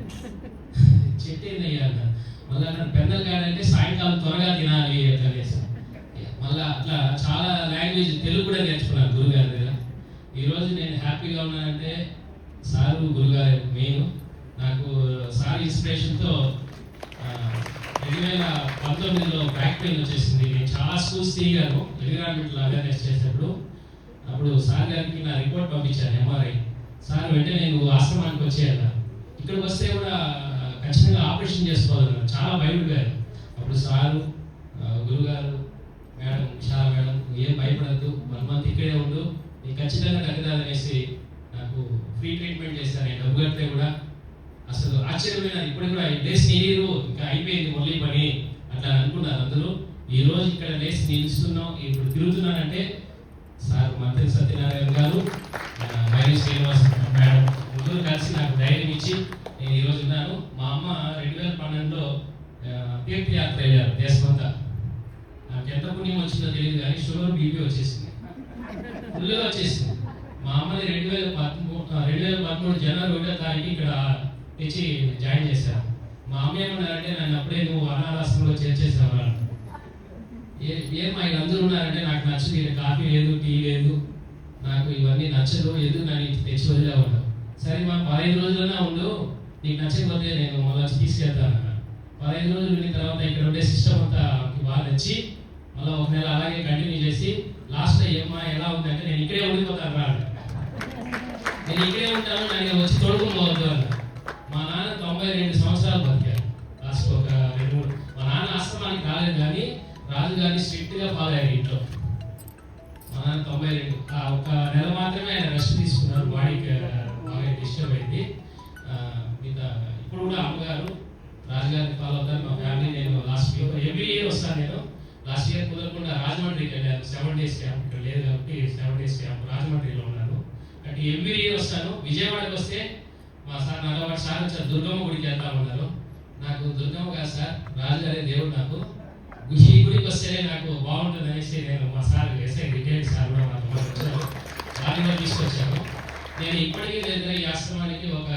చెట్టు ఏంది అయ్యారు. మళ్ళీ పెద్దగాడి అంటే సాయంకాలం త్వరగా తినాలి అట్లా వేసాను. మళ్ళీ అట్లా చాలా లాంగ్వేజ్ తెలుగు కూడా నేర్చుకున్నాను గురుగారి దగ్గర. ఈరోజు నేను హ్యాపీగా ఉన్నానంటే సారు గురుగారు మెయిన్. నాకు సార్ ఇన్స్పిరేషన్తో 2019లో బ్యాక్ పెయిన్ వచ్చేసింది. నేను చాలా స్కూల్స్ తిరిగాను ఎన్విరాన్మెంటల్ అవేర్నెస్ చేసేటప్పుడు. అప్పుడు సార్ గారికి నా రిపోర్ట్ పంపించాను ఎంఆర్ఐ. సార్ వెంటనే నువ్వు ఆశ్రమానికి వచ్చేయాలన్నారు. ఇక్కడికి వస్తే కూడా ఖచ్చితంగా ఆపరేషన్ చేసుకోవాలన్నారు. చాలా భయపడిపోయారు. అప్పుడు సారు గురుగారు, మేడం విశాల మేడం, ఏం భయపడద్దు, 1 మంత్ ఇక్కడే ఉండు, నీకు ఖచ్చితంగా తగ్గుతాదనేసి నాకు ఫ్రీ ట్రీట్మెంట్ చేశాను. నేను డబ్బు కడితే కూడా అసలు ఆశ్చర్యమైన, ఇప్పుడు కూడా లేచి నీరు ఇంకా అయిపోయింది మళ్ళీ పని అట్లా అనుకున్నారు అందరూ. ఈ రోజు ఇక్కడ లేచి నిలుస్తున్నాం, ఇప్పుడు తిరుగుతున్నానంటే సార్ మంత్రి సత్యనారాయణ గారు, వైరి శ్రీనివాస్ మేడం ముగ్గురు కలిసి నాకు ధైర్యం ఇచ్చి నేను ఈరోజు ఉన్నాను. మా అమ్మ 2012లో తీర్థయాత్ర వెళ్ళారు దేశమంతా. నాకు ఎంత పుణ్యం వచ్చిందో తెలియదు కానీ షుగర్ బీపీ వచ్చేసింది, ఫుల్గా వచ్చేసింది. మా అమ్మని 2013 జనవరి 1వ తారీఖు ఇక్కడ తెచ్చి జాయిన్ చేశారు. మా అమ్మ ఏమన్నారంటే, నన్ను అప్పుడే నువ్వు అనాథాశ్రమంలో చేర్చేసావు. ఏమో ఆయన అందరూ ఉన్నారంటే నాకు నచ్చదు, ఈయన కాఫీ లేదు, టీ లేదు, నాకు ఇవన్నీ నచ్చదు, ఎందుకు నన్ను తెచ్చి వదిలేవాడు. సరే మా 15 రోజులైనా ఉండు, నీకు నచ్చకపోతే నేను మళ్ళీ తీసుకెళ్తాను. 15 రోజులు ఉండిన తర్వాత ఇక్కడ ఉండే సిస్టమ్ అంతా బాగా నచ్చి మళ్ళీ 1 నెల అలాగే కంటిన్యూ చేసి లాస్ట్లో ఏమా ఎలా ఉందంటే, నేను ఇక్కడే ఉండిపోతాను రా, నేను ఇక్కడే ఉంటాను, నన్ను వచ్చి తోడుకుని పోవద్దు అన్న. మా నాన్న 92 సంవత్సరాలు బతికారు. లాస్ట్ ఒక 2-3 మా నాన్న ఆశ్రమానికి రాలేదు కానీ రాజుగారిని స్ట్రిక్ట్గా ఫాలో అయ్యారు ఇంట్లో. మా నాన్న 92, ఒక నెల మాత్రమే ఆయన రెస్ట్ తీసుకున్నారు, బాడీకి బాగా డిస్టర్బ్ అయింది. ఇప్పుడు కూడా అమ్మగారు రాజుగారిని ఫాలో అవుతారు. మా ఫ్యామిలీ, నేను లాస్ట్ ఎవ్రీ ఇయర్ వస్తాను. నేను లాస్ట్ ఇయర్ కుదరకుండా రాజమండ్రికి వెళ్ళాను, 7 days క్యాంప్. ఇక్కడ లేదు కాబట్టి 7 days క్యాంప్ రాజమండ్రిలో ఉన్నాను. అంటే ఎవ్రీ ఇయర్ వస్తాను. విజయవాడకి వస్తే మా సార్ నాతో పాటు సార్ వచ్చారు, దుర్గమ్మ గుడికి వెళ్తామన్నారు. నాకు దుర్గమ్మ కాదు సార్, రాజుగారే దేవుడు. నాకు ఈ గుడికి వస్తేనే నాకు బాగుంటుంది అనేసి నేను మా సార్ ఎస్ఐ రిటైర్డ్ సార్ కూడా మాతో వచ్చారు, వారిని తీసుకొచ్చాను. నేను ఇప్పటికీ దగ్గర ఈ ఆశ్రమానికి ఒక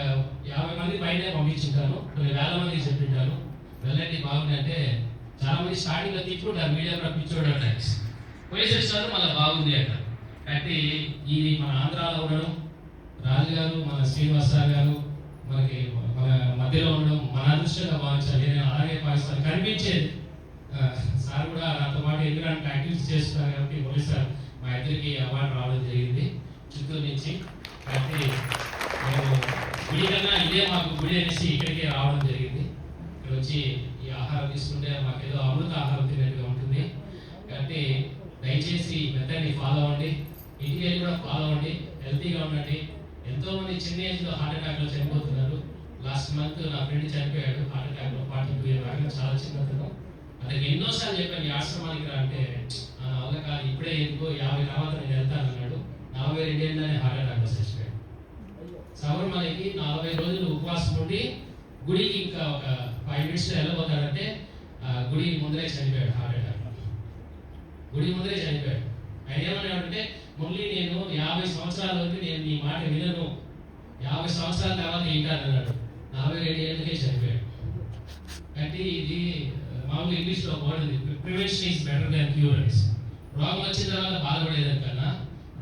50 మంది పైనే పంపించుంటాను, కొన్ని వేల మందికి చెప్పింటాను. వెళ్ళండి బాగుంది అంటే చాలా మంది స్టార్టింగ్లో తిట్టుకుంటారు, మీడియా కూడా పిచ్చోడు అంటారు, పోయేసి వచ్చారు మళ్ళీ బాగుంది అంటారు. కాబట్టి ఇది మన ఆంధ్రాలో ఉండడం, రాజుగారు మన శ్రీనివాస్ సార్ గారు మనకి మన మధ్యలో ఉండడం మన అదృష్టంగా భావించాలి. నేను అలాగే భావిస్తాను. కనిపించేది సార్ కూడా నాతో పాటు ఎన్విరాన్మెంట్ యాక్టివిటీస్ చేస్తున్నారు కాబట్టి పోలీసు మా ఇద్దరికి అవార్డు రావడం జరిగింది చిత్తూరు నుంచి. కాబట్టి మేము గుడి కన్నా ఇదే మాకు గుడి అనేసి ఇక్కడికి రావడం జరిగింది. ఇక్కడ వచ్చి ఈ ఆహారం తీసుకుంటే మాకు ఏదో అమృత ఆహారం తినేట్టుగా ఉంటుంది. కాబట్టి దయచేసి మెథడ్ని ఫాలో అవ్వండి, ఇంటికి వెళ్ళి కూడా ఫాలో అవ్వండి, హెల్తీగా ఉండండి. ఎంతో మంది చిన్న ఏజ్లో హార్ట్ అటాక్లో చనిపోతున్నారు. లాస్ట్ మంత్ నా ఫ్రెండ్ చనిపోయాడు హార్ట్ అటాక్లో, 42 years, చాలా చిన్నతను. అతనికి ఎన్నోసార్లు చెప్పాను ఈ ఆశ్రమానికి రా అంటే, నా వల్ల కాదు, ఇప్పుడే ఎందుకో 50 తర్వాత నేను వెళ్తాను అన్నాడు. 42 ఏళ్ళనే హార్ట్ అటాక్లో చచ్చిపోయాడు. శబరిమలకి 40 రోజులు ఉపవాసం ఉండి గుడికి ఇంకా ఒక 5 minutes వెళ్ళబోతాడంటే గుడి ముందరే చనిపోయాడు హార్ట్ అటాక్. గుడి ముందరే చనిపోయాడు. ఆయన ఏమన్నాడంటే, మళ్ళీ నేను 50 సంవత్సరాల వరకు నేను నీ మాట వినను, 50 సంవత్సరాల తర్వాత వింటాను అన్నాడు. 42 ఏళ్ళకే చనిపోయాడు. అంటే ఇది మామూలు ఇంగ్లీష్లో వర్డ్ ఉంది, prevention is better than cure అనేసి. రోగం వచ్చిన తర్వాత బాధపడేదానికన్నా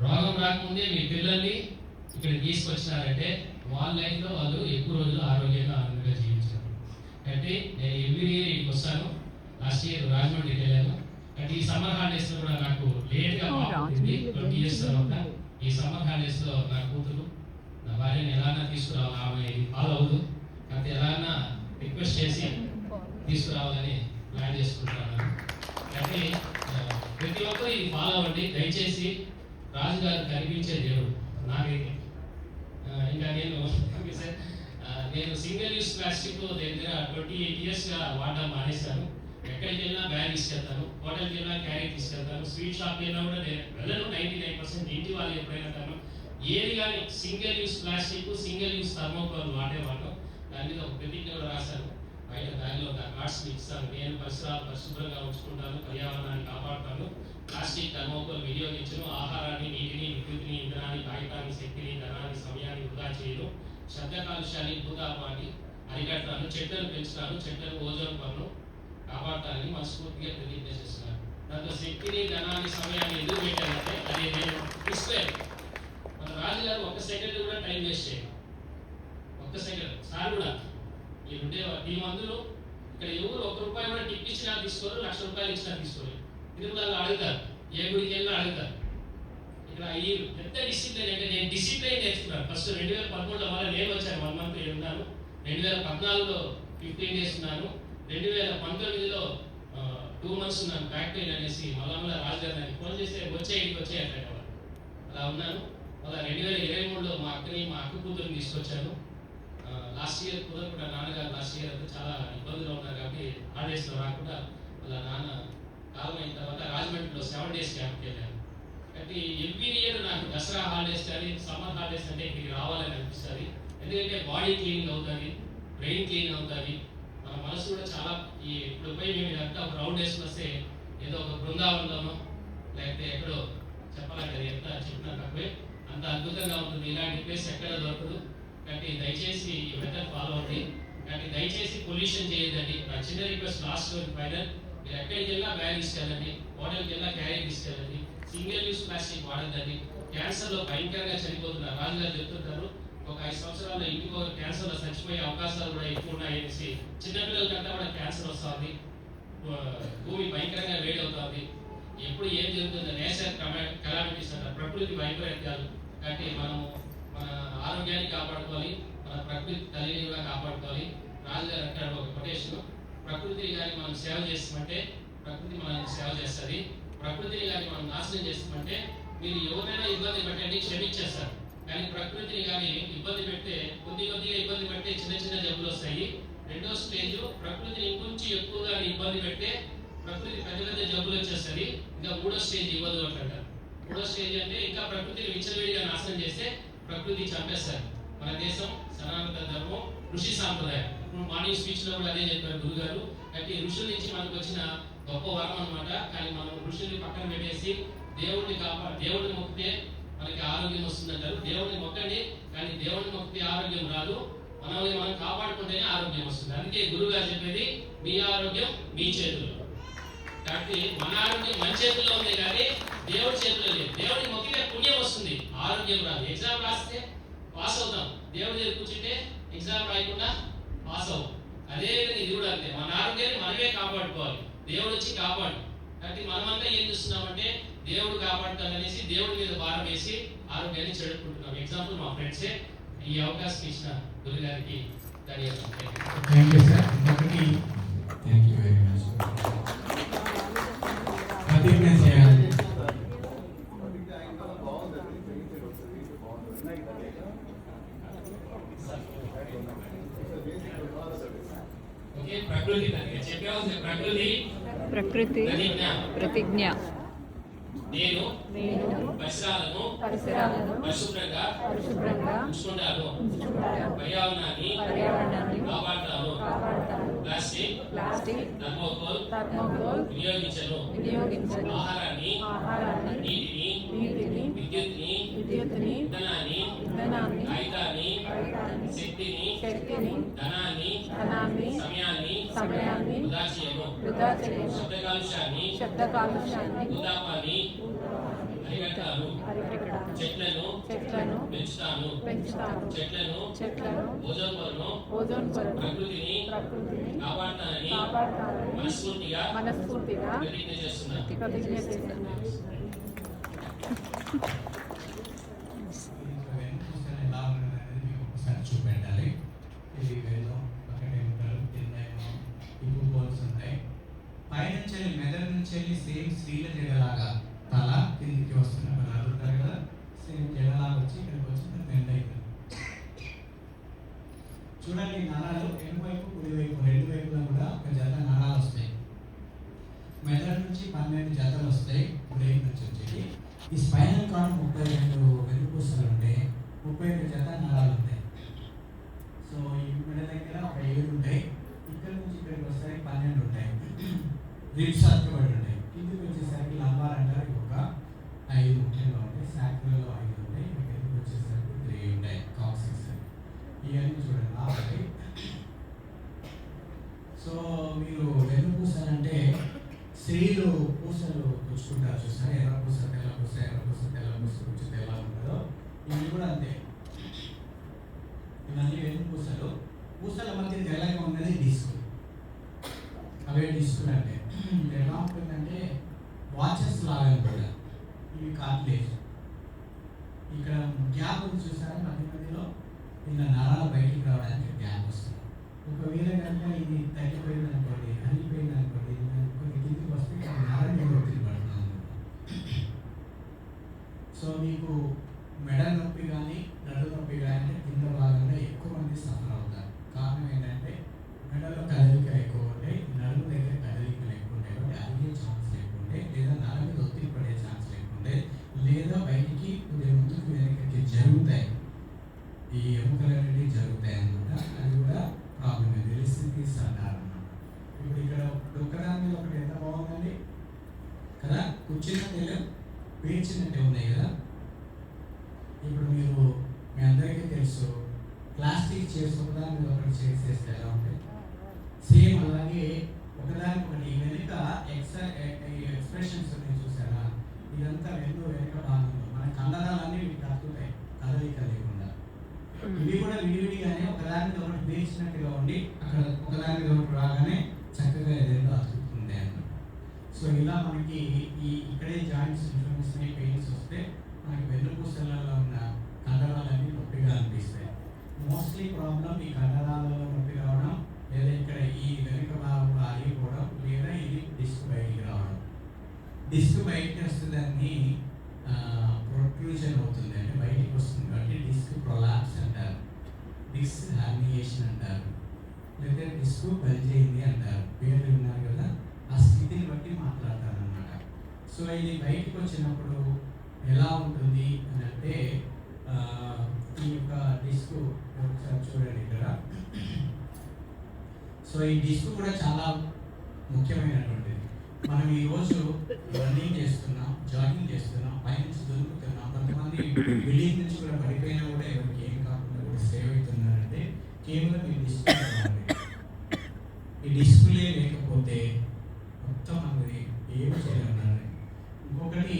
రోగం రాకముందే మీ పిల్లల్ని ఇక్కడికి తీసుకొచ్చినారంటే వాళ్ళ లైఫ్లో వాళ్ళు ఎక్కువ రోజులు ఆరోగ్యంగా ఆనందంగా జీవించారు. అంటే నేను ఎవ్రీ ఇయర్ ఇక్కడికి వస్తాను. లాస్ట్ ఇయర్ రాజమండ్రికి వెళ్ళాను. అంటే ఈ సమ్మర్ హాలిడేస్లో కూడా నాకు లేట్గా బాగుంటుంది 20 years తర్వాత. ఈ సమ్మర్ హాలిడేస్లో నా కూతురు నా భార్యని ఎలాగైనా తీసుకురావాలి, ఆమె ఫాలో అవ్వదు కాబట్టి ఎలాగైనా రిక్వెస్ట్ చేసి తీసుకురావాలని ప్లాన్ చేసుకుంటున్నాను. అంటే ప్రతి ఒక్కరు ఇది ఫాలో అవ్వండి దయచేసి. రాజుగారు కనిపించే దేవుడు నాకైతే. ఇంకా నేను సింగిల్ యూస్ ప్లాస్టిక్ దగ్గర 28 years వాడడం మానేశాను. ఎక్కడికి వెళ్ళినా బ్యాగ్ తీసుకెళ్తాను, హోటల్కి వెళ్ళినా క్యారీ తీసుకెళ్తాను, స్వీట్ షాప్కి వెళ్ళినా కూడా నేను వెళ్ళను. 99% ఇంటి వాళ్ళు ఎప్పుడైనా కాను ఏది కానీ single use plastic, single use thermocol వాడేవాడు. దాని మీద ఒక ప్రతిజ్ఞ కూడా రాశాను. బయట దానిలో నా కార్డ్స్ ఇస్తాను. నేను పరిసరాలు పరిశుభ్రంగా ఉంచుకుంటాను, పర్యావరణాన్ని కాపాడుతాను, ప్లాస్టిక్ థర్మోకోల్ వినియోగించను, ఆహారాన్ని, నీటిని, విద్యుత్ని, ఇంధనాన్ని, కాగితాన్ని, శక్తిని, ధనాన్ని, సమయాన్ని వృధా చేయను, శబ్ద కాలుష్యాన్ని, భూతాపాన్ని అరికడతాను, చెట్లను పెంచుతాను, చెట్లను ఓజోన్ పన్ను కాపాడతానని మనస్ఫూర్తిగా ప్రతిజ్ఞ చేస్తున్నాను. దాంతో శక్తిని, ధనాన్ని, సమయాన్ని ఎందుకు పెట్టానంటే అది నేను ఇస్తాను. మన రాజుగారు 1 సెకండ్ కూడా టైం వేస్ట్ చేయను. 1 సెకండ్ సార్ కూడా ఈ మందులు ఇక్కడ ఎవరు ₹1 కూడా టిప్ ఇచ్చినా తీసుకోరు, ₹1,00,000 ఇచ్చినా తీసుకోరు. తిరుమలలో అడుగుతారు, ఏ గుడికి వెళ్ళినా అడుగుతారు. ఇక్కడ ఈ పెద్ద డిసిప్లిన్ అంటే నేను డిసిప్లిన్ నేర్చుకున్నాను. ఫస్ట్ 2013లో మళ్ళీ నేను వచ్చాను, 1 month ఉన్నాను. 2014లో 15 days ఉన్నాను. 2019లో 2 months ఉన్నాను. బ్యాక్ పెయిన్ అనేసి మళ్ళీ రాజుగారు నాకు ఫోన్ చేస్తే వచ్చే అంటారు. అలా ఉన్నాను. మళ్ళీ 2023లో మా అక్కని, మా అక్క కూతురుని తీసుకొచ్చాను. లాస్ట్ ఇయర్ కుదరకుండా నాన్నగారు లాస్ట్ ఇయర్ అంతా చాలా ఇబ్బందులు ఉన్నారు కాబట్టి హాలిడేస్లో రాకుండా వాళ్ళ నాన్న కాలం అయిన తర్వాత రాజమండ్రిలో 7 days క్యాంప్కి వెళ్ళాను. కాబట్టి ఎవ్రీ ఇయర్ నాకు దసరా హాలిడేస్ కానీ సమ్మర్ హాలిడేస్ అంటే ఇక్కడికి రావాలని అనిపిస్తుంది. ఎందుకంటే బాడీ క్లీనింగ్ అవుతుంది, బ్రెయిన్ క్లీనింగ్ అవుతుంది, మన మనసు కూడా చాలా ఇప్పుడు పోయి మేము ఇదంతా ఒక రౌండ్ వేసుకుని వస్తే ఏదో ఒక బృందావనంలోనో లేకపోతే ఎక్కడో చెప్పాలంటే అది ఎంత చెప్పినా తక్కువే, అంత అద్భుతంగా ఉంటుంది. ఇలాంటి ప్లేస్ ఎక్కడ దొరకదు. కాబట్టి దయచేసి ఈ మెథడ్ ఫాలో అవుతుంది. కాబట్టి దయచేసి పొల్యూషన్ చేయొద్దండి. నా చిన్న రిక్వెస్ట్ లాస్ట్ ఫైనల్, మీరు ఎక్కడికి వెళ్ళినా బ్యాగ్ తీసుకెళ్ళండి, హోటల్కి వెళ్ళినా క్యారీ తీసుకెళ్ళండి, సింగిల్ యూస్ ప్లాస్టిక్ వాడద్దండి. క్యాన్సర్లో భయంకరంగా చనిపోతున్నారు. రాజుగారు చెప్తుంటారు ఒక 5 సంవత్సరాల్లో ఇంటికి క్యాన్సర్లో చచ్చిపోయే అవకాశాలు కూడా ఎక్కువ ఉన్నాయనేసి. చిన్నపిల్లలకంతా కూడా క్యాన్సర్ వస్తుంది, భూమి భయంకరంగా వేడి అవుతుంది. ఎప్పుడు ఏం జరుగుతుందో నేచర్ కెలామిటీస్ అంటారు, ప్రకృతి వైపరీత్యాలు. కాబట్టి మనము మన ఆరోగ్యాన్ని కాపాడుకోవాలి, మన ప్రకృతి తల్లిని కూడా కాపాడుకోవాలి. రాజుగారు అంటాడు ఒక కొటేషన్, ప్రకృతిని కానీ మనం సేవ చేస్తామంటే ప్రకృతి మనల్ని సేవ చేస్తుంది, ప్రకృతిని కానీ మనం నాశనం చేస్తామంటే మీరు ఎవరైనా ఇబ్బంది పెట్టండి క్షమించేస్తారు. కానీ ప్రకృతిని కానీ ఇబ్బంది పెడితే కొద్దిగా ఇబ్బంది పెడితే చిన్న జబ్బులు వస్తాయి. రెండో స్టేజ్ ప్రకృతిని ఇంకొంచెం ఎక్కువగా ఇబ్బంది పెడితే ప్రకృతి పెద్ద జబ్బులు వచ్చేస్తుంది. ఇంకా 3వ స్టేజ్ ఇవ్వదు అంటారు. 3వ స్టేజ్ అంటే ఇంకా ప్రకృతిని విచ్చలవిడిగా నాశనం చేస్తే ప్రకృతి చంపేస్తారు. మన దేశం సనాతన ధర్మం ఋషి సాంప్రదాయం. ఇప్పుడు మార్నింగ్ స్పీచ్ లో కూడా అదే చెప్పారు గురుగారు. అంటే ఋషుల నుంచి మనకు వచ్చిన గొప్ప వరం అనమాట. కానీ మనం ఋషుల్ని పక్కన పెట్టేసి దేవుడిని మొక్కితే మనకి ఆరోగ్యం వస్తుందంటారు. దేవుడిని మొక్కండి, కానీ దేవుడిని మొక్కితే ఆరోగ్యం రాదు, మనల్ని మనం కాపాడుకుంటేనే ఆరోగ్యం వస్తుంది. అందుకే గురుగారు చెప్పేది మీ ఆరోగ్యం మీ చేతుల్లో. కాబట్టి మన ఆరోగ్యం మన చేతుల్లో ఉంది కానీ దేవుడి చేతిలో లేదు. దేవుడిని మొక్కితే పుణ్యం వస్తుంది, ఆరోగ్యం రాదు. ఎగ్జామ్ రాస్తే పాస్ అవుతాం, దేవుడి దగ్గర కూర్చుంటే ఎగ్జామ్ రాయకుండా పాస్ అవ్వం. అదేవిధంగా ఇది కూడా అంతే, మన ఆరోగ్యాన్ని మనమే కాపాడుకోవాలి, దేవుడు వచ్చి కాపాడు. కాబట్టి మనమంతా ఏం చేస్తున్నామంటే దేవుడు కాపాడుతాడనేసి దేవుడి మీద భారం వేసి ఆరోగ్యాన్ని చెడుకుంటున్నాం. ఎగ్జాంపుల్ మా ఫ్రెండ్సే. ఈ అవకాశం ఇచ్చిన గురుగారికి ధన్యవాదాలు. Thank you sir. ఒకటి థ్యాంక్ యూ వెరీ మచ్. ప్రతిజ్ఞ చేయాలి. ఓకే, ప్రకృతి చెప్పాల్సిన ప్రకృతి ప్రతిజ్ఞ. నేను పరిసరాలను పరిశుభ్రంగా ఉంచుకుంటాను, పర్యావరణాన్ని కాపాడుతాను, ప్లాస్టిక్ థర్మోకోల్ వినియోగించను, ఆహారాన్ని నీటిని విద్యుత్ని ఇంధనాన్ని కాగితాన్ని శక్తిని శక్తిని ధనాన్ని ధనాన్ని సమయాన్ని వృధా చేయను. వృధా చేయను. శబ్ద కాలుష్యాన్ని భూతాపాన్ని అరికడతాను. చెట్లను పెంచుతాను. చెట్లను ఓజోన్ పొరను ప్రకృతిని కాపాడతానని మనస్ఫూర్తిగా ప్రతిజ్ఞ చేస్తున్నాను. ఎలా ఉన్నది అనేది మీకు ఒకసారి చూపెట్టాలి. ఇది వేలో ఒకటే ఉంటారు, కిందేమో ఇప్పు బోల్స్ ఉంటాయి. పైనుంచి వెళ్ళి మెదడు నుంచి వెళ్ళి సేమ్ స్త్రీల జడలాగా తల కిందికి వస్తున్న వాళ్ళు ఉంటారు కదా, సేమ్ జడలాగా వచ్చి ఇక్కడికి వచ్చి బెండ్ అవుతుంది. చూడండి, నరాలు ఎడమవైపు కుడివైపు రెండు వైపులా కూడా ఒక జత నరాలు వస్తాయి. మెదడు నుంచి 12 జతలు వస్తాయి బ్రెయిన్ నుంచి వచ్చేది. ఈ స్పైనల్ కార్డ్ 32 వెన్నుపూసలు ఉంటే 32 జత నరాలు ఉంటాయి. సో ఈ మెడ దగ్గర ఒక 7 ఉంటాయి. ఇక్కడ నుంచి ఇక్కడికి వస్తాయి 12 ఉంటాయి. రిబ్స్ అతుకబడి ఉంటాయి. కిందికి వచ్చేసరికి లంబార్ అంటారు ఒక 5 ముఖ్యంగా ఉంటాయి. సాక్యులలో 5 ఉంటాయి. కిందికి వచ్చేసరికి 3 ఉంటాయి. కాక్సిక్స్ ఇవన్నీ చూడండి కాబట్టి. సో మీరు వెన్నుపూసలు అంటే స్త్రీలు పూసలు పుచ్చుకుంటారు చూస్తారు, ఎర్ర పూస తెల్ల పూస, ఎర్ర పూస తెల్ల పూస పుచ్చు తెల్ల ఉంటుందో ఇవి కూడా అంతే. ఇవన్నీ వెన్నుపూసలు. పూసల మధ్య తెల్లగా ఉన్నది డిస్క్. అవే డిస్కులు అంటే ఎలా ఉంటుందంటే వాచెస్ లాగా కూడా. ఇవి కార్టిలేజ్. ఇక్కడ గ్యాప్ ఉంది చూసారా, మధ్య మధ్యలో ఇలా నరాలు బయటికి రావడానికి గ్యాప్ వస్తుంది. ఒకవేళ కనుక ఇది తగ్గిపోయింది అనుకోండి, అరిగిపోయింది అనుకోండి, కొన్ని కిందికి వస్తే నరం మీద ఒత్తిడి పడుతుంది. సో మీకు మెడ నొప్పి కానీ నడు నొప్పి కానీ కింద భాగంలో ఎక్కువ మంది సఫర్ అవుతారు. కారణం ఏంటంటే మెడలో కదలికలు ఎక్కువ ఉంటాయి, నడుము దగ్గర కదలికలు ఎక్కువ ఉంటాయి, కాబట్టి అరిగే ఛాన్స్ ఎక్కువ ఉంటాయి, లేదా నరం మీద ఒత్తిడి పడే ఛాన్స్ ఎక్కువ ఉంటాయి, లేదా బయటికి ముందుకు వెనక్కి జరుగుతాయి. ఈ ఎముకలు అనేవి జరుగుతాయి అన్నమాట. అది కూడా ప్రాబ్లం. రిలిసిటీస్ అంటారు అన్నమాట. ఇప్పుడు ఇక్కడ ఒకదాని మీద ఒకటి ఎంత బాగుందండి కదా, కూర్చున్నట్టు పేర్చినట్టే ఉన్నాయి కదా. ఇప్పుడు మీరు మీ అందరికీ తెలుసు, ప్లాస్టిక్ చైర్స్ ఒకదాని మీద ఒకటి చైర్స్ వేస్తే ఎలా ఉంటాయి, సేమ్ అలాగే ఒకదాని ఒకటి వెనుక ఎక్స్ప్రెషన్స్ ఉన్నాయి చూసారా. ఇదంతా వెనుక భాగంలో మన కండరాలన్నీ వీటికి అతుకుతాయి కదలిక లేకుండా. ఇవి కూడా విడివిడిగానే ఒకదాని మీద ఒకటి పేర్చినట్టుగా ఉండి అక్కడ ఒకదాని మీద ఒకటి రాగానే చక్కగా ఏదైనా అతుకుతుంది అన్నమాట. సో ఇలా మనకి ఇక్కడే జాయింట్స్ ఇన్ఫ్లమేషన్ అయ్యి పెయిన్స్ వస్తే మనకి వెన్నుపూసలలో ఉన్న కండరాలన్నీ నొప్పిగా అనిపిస్తాయి. మోస్ట్లీ ప్రాబ్లం ఈ కండరాలలో నొప్పి రావడం, లేదా ఇక్కడ ఈ వెనుక భాగంలో ఆగిపోవడం, లేదా ఇది డిస్క్ బయటికి రావడం. డిస్క్ బయటికి వస్తుందని ప్రొట్రూజన్ అవుతుంది, అంటే బయటికి వస్తుంది కాబట్టి డిస్క్ ప్రొలాప్స్ అంటారు, డిస్క్ హర్నియేషన్ అంటారు, లేదా డిస్క్ బల్జ్ అయింది అంటారు. పేర్లు విన్నారు కదా, ఆ స్థితిని బట్టి మాట్లాడతారు అన్నమాట. సో ఇది బయటికి వచ్చినప్పుడు ఎలా ఉంటుంది అని అంటే ఈ యొక్క డిస్క్ ఒకసారి చూడండి ఇక్కడ. సో ఈ డిస్క్ కూడా చాలా ముఖ్యమైనటువంటిది. మనం ఈరోజు రన్నింగ్ చేస్తున్నాం, జాగింగ్ చేస్తున్నాం, పైనుంచి దొరుకుతున్నాం, కొంతమంది బిల్డింగ్ నుంచి కూడా పడిపోయినా కూడా ఎవరికి ఏం కాకుండా కూడా సేవ్ అవుతున్నారంటే కేవలం ఈ డిస్ప్లే. ఈ డిస్ప్లే లేకపోతే మొత్తం మనది ఏమి చేయలేమన్నారు. ఇంకొకటి,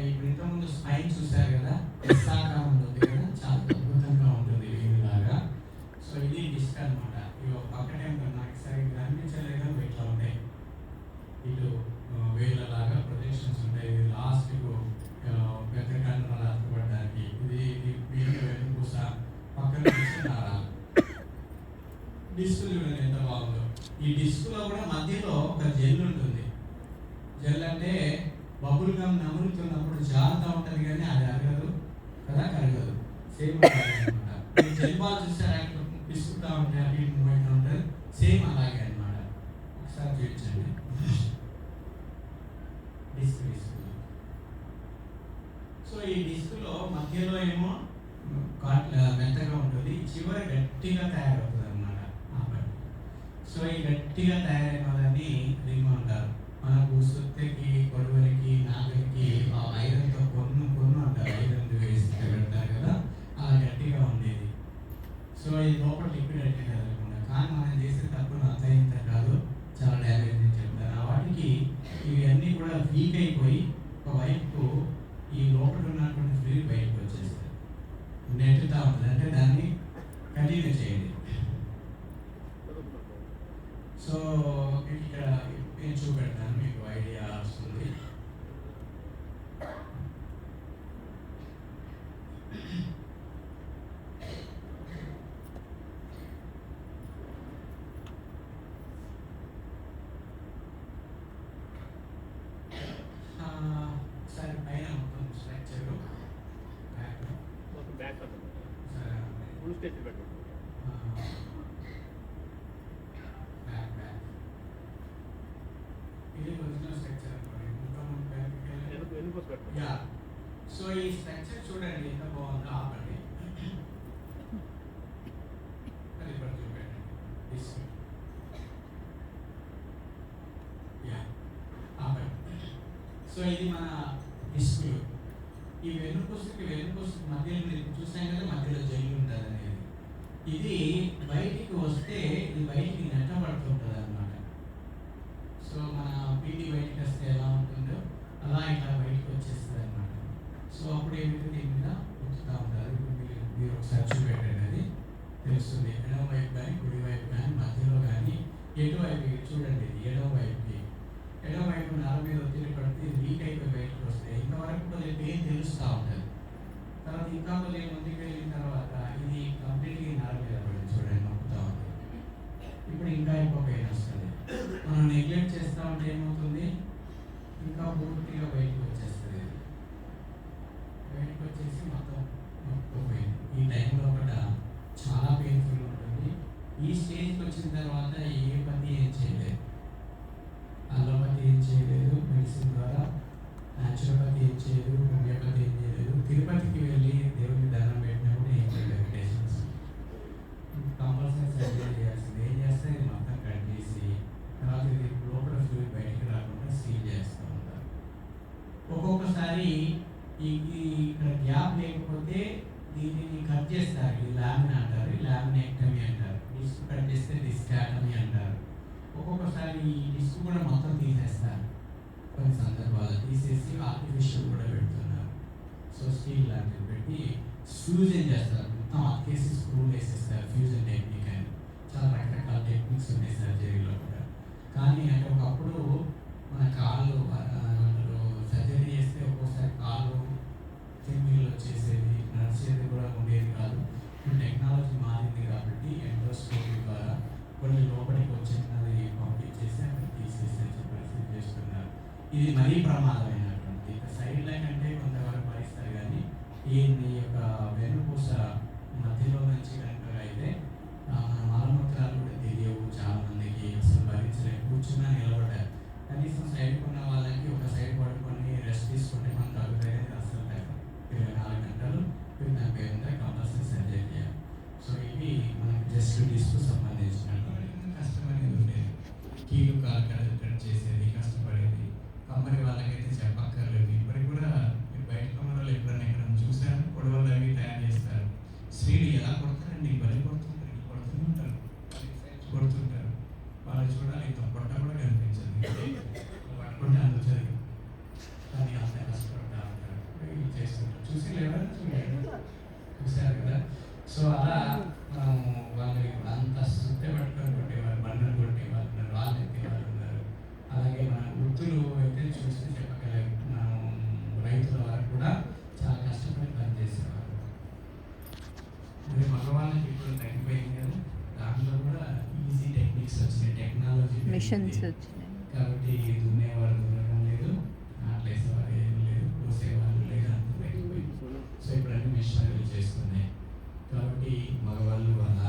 ఇప్పుడు ఇంతకుముందు స్పైన్ చూసారు కదా, ఎస్ఆకారం ఉంటుంది కదా, చాలా అద్భుతంగా ఉంటుంది వీలాగా. సో ఇది డిస్క్ అనమాట. ఇవి పక్కనే ఉంటుంది, నాకు సరిగ్గా అనిపించలేదు, ఇట్లా ఉంటాయి. ఇటు వేళ్ళలాగా ప్రొజెక్షన్స్ ఉంటాయి. లాస్ట్ పెద్ద కండరాలు అతుపడడానికి ఇది వెన్నుపూస పక్కన నరాలు. డిస్క్ చూడండి ఎంత బాగుందో. ఈ డిస్క్లో కూడా మధ్యలో ఒక జెల్ ఉంటుంది. జెల్ అంటే బబుల్ గమ్ నములుతున్నప్పుడు జారుతూ ఉంటుంది కానీ అది అరగదు కదా, కరగదు. సేమ్ అనమాట. జెల్ బాల్ చూసారా, పిసుకుతూ ఉంటాయి, అవి మూవ్ అవుతూ ఉంటుంది, సేమ్ అలాగే అనమాట. ఒకసారి చూపించండి. డిస్క్ సో ఈ డిస్క్లో మధ్యలో ఏమో మెత్తగా ఉంటుంది, చివర గట్టిగా తయారవుతుంది అనమాట. సో ఈ గట్టిగా తయారైన వాళ్ళని రిమ్ అంటారు. మనకు సుత్తకి, కొడవలికి, నాగలికి ఐరన్తో కొన్ను అంటారు, ఐరన్ వేసి పెడతారు కదా, అలా గట్టిగా ఉండేది. సో ఈ లోపల లిక్విడ్ అంటే కదలకుండా, కానీ మనం చేసే తప్పులు అంత ఇంత కాదు, చాలా డ్యామేజ్ అని చెప్తారు. ఆ వాటికి ఇవన్నీ కూడా వీక్ అయిపోయి ఒకవైపు ఈ లోపల ఉన్నటువంటి ఫ్లూయిడ్ బయటకు వచ్చేస్తుంది, నెట్టుతా ఉంటుంది. అంటే దాన్ని కంటిన్యూ చేయండి. సో ఇక్కడ నేను చూపెడతాను, మీకు ఐడియా వస్తుంది. సరే పైన మొత్తం స్ట్రక్చర్ బ్యాక్ ఫుల్ స్టేజ్ పెట్టండి. ఇది ఒరిజినల్ స్ట్రక్చర్ అనుకోండి. ఎందుకు పెట్టండి. యా, సో ఈ స్ట్రక్చర్ చూడండి ఎంత బాగుందో. ఆపండి, అది ఇప్పుడు చూపెట్టండి. యా, ఆపండి. సో ఇది మన డిస్కులు. ఈ వెన్నుపూసకి మధ్యలో మీరు చూసాం కదా, మధ్యలో జైలు ఉంటుంది అనేది. ఇది బయటికి వస్తే ఇది బయటికి నెట్టబడుతుంటుంది అన్నమాట. సో మన పీటీ బయటికి వస్తే ఎలా ఉంటుందో అలా ఇట్లా బయటకు వచ్చేస్తుంది అన్నమాట. సో అప్పుడు ఏమిటి దీని మీద ఉంచుతూ ఉంటారు. మీరు ఒకసారి చూపెట్టండి, అది తెలుస్తుంది. ఎడమ వైపు కానీ కుడి వైపు కానీ మధ్యలో కానీ ఎటువైపు చూడండి. ఇది ఎడమ వైపుకి, ఎడమ వైపు నర మీద ఒత్తిడి పడితే వీక్ అయిపోయి బయటకు వస్తే ఇంతవరకు కొద్దిగా పెయిన్ తెలుస్తూ ఉంటుంది. తర్వాత ఇంకా కొద్దిగా ముందుకు వెళ్ళిన తర్వాత ఇది కంప్లీట్గా నర మీద పడింది, చూడండి నొప్పుతూ ఉంది. ఇప్పుడు ఇంకా ఎక్కువ పెయిన్ వస్తుంది. మనం నెగ్లెక్ట్ చేస్తూ ఉంటే ఏమవుతుంది, ఇంకా పూర్తిగా బయటకు వచ్చేస్తుంది. బయటకు వచ్చేసి మొత్తం నొప్పిపోయింది. ఈ టైంలో కూడా చాలా పెయిన్ఫుల్ ఉంటుంది. ఈ స్టేజ్కి వచ్చిన తర్వాత ఏ పని ఏం చేయలేదు, అలోపతి ఏం చేయలేదు, మెడిసిన్ ద్వారా న్యాచురోపతి ఏం చేయలేదు, హోమియోపతి ఏం చేయలేదు. తిరుపతికి వెళ్ళి దేవుడికి దండం పెట్టినప్పుడు ఏం చేయలేదు. పేషెంట్స్ కంపల్సరీ సర్జరీ చేయాల్సింది. ఏం చేస్తే ఇది మొత్తం కట్ చేసి తర్వాత ఇది లోపల ఫ్లూయిడ్ బయటికి రాకుండా సీల్ చేస్తూ ఉంటారు. ఒక్కొక్కసారి ఇక్కడ గ్యాప్ లేకపోతే దీనిని కట్ చేస్తారు. ఇది లామిన్ అంటారు, లామినెక్టమీ అంటారు. డిస్క్ కట్ చేస్తే డిస్కాటమీ అంటారు. ఒక్కొక్కసారి ఈ డిస్క్ కూడా మొత్తం తీసేస్తారు. కొన్ని సందర్భాలు తీసేసి ఆర్టిఫిషియల్ కూడా పెడుతున్నారు. సో స్టీల్ లాంటివి పెట్టి ఫ్యూజన్ చేస్తారు. మొత్తం అతికేసి స్క్రూలు వేసేస్తారు. ఫ్యూజన్ టెక్నిక్ అని చాలా రకరకాల టెక్నిక్స్ ఉన్నాయి సర్జరీలో కూడా. కానీ అంటే ఒకప్పుడు మన కాళ్ళు సర్జరీ చేస్తే ఒక్కోసారి కాళ్ళు తిమ్మిళ్ళు వచ్చేసేది, నడిచేది కూడా ఉండేది కాదు. ఇప్పుడు టెక్నాలజీ మారింది కాబట్టి ఎండోస్కోపీ ద్వారా కొన్ని లోపలికి వచ్చినది పంపించేసి అక్కడ తీసేసి పరిస్థితి చేస్తున్నారు. ఇది మరీ ప్రమాదమైనటువంటి సైడ్ లైన్ అంటే కొంతవరకు భరిస్తారు, కానీ ఈ యొక్క వెన్నుపూస మధ్యలో నుంచి కనుక అయితే మలమూత్రాలు కూడా తెలియవు చాలా మందికి. అసలు భరించలేదు, కూర్చున్నా నిలబడ్డారు. కనీసం సైడ్ ఉన్న వాళ్ళకి ఒక సైడ్ పడుకొని రెస్ట్ తీసుకుంటే మనం తగ్గుతాయి. అసలు 24 గంటలు దాని పేరు కంపల్సరీ సర్జరీ చేయాలి. సో ఇవి మనకి జస్ట్ డిస్కు సంబంధించినటువంటి కష్టమనేది ఉండేది. కీలు కాలు కట్ చేసేది కష్టపడేది. కంపెనీ వాళ్ళకైతే చెప్పక్కర్లేదు. ఇప్పటికి కూడా మీరు బయట కమ్మలు ఎప్పుడైనా ఎక్కడ చూసారు, పొడవలు అవి తయారు చేస్తారు. స్త్రీలు ఎలా కొడతారండి, బలి కొడుతుంటారు, కొడుతుంటారు, కొడుతుంటారు. వాళ్ళు చూడాలి, పొట్ట కూడా కనిపించదు, పట్టుకుంటే అందుతుంది. కానీ అంత కష్టపడతా ఉంటారు, ఇవి చేస్తుంటారు. చూసి లేదా చూసారు కదా. సో అలా మనం వాళ్ళు అంత శ్రద్ధ పట్టుకొని కొట్టేవారు, బండలు కొట్టేవారు, రాళ్ళు ఎత్తేవారు ఉన్నారు. అలాగే మన వృత్తులు అయితే చూస్తే చెప్పగలం, మనం రైతుల వరకు కూడా చాలా కష్టపడి పనిచేసేవారు. మరి మగవాళ్ళకి ఇప్పుడు తగ్గిపోయింది కదా, దాంట్లో కూడా ఈజీ టెక్నిక్స్ వచ్చినాయి, టెక్నాలజీ మిషన్స్ వచ్చినాయి కాబట్టి దున్నేవారు దున్నడం లేదు, నాట్లేసేవారు ఏం లేదు, కోసేవాళ్ళు లేదు, అంత తగ్గిపోయింది. సో ఇప్పుడు అన్ని మిషనరీలు చేస్తున్నాయి కాబట్టి మగవాళ్ళు వాళ్ళ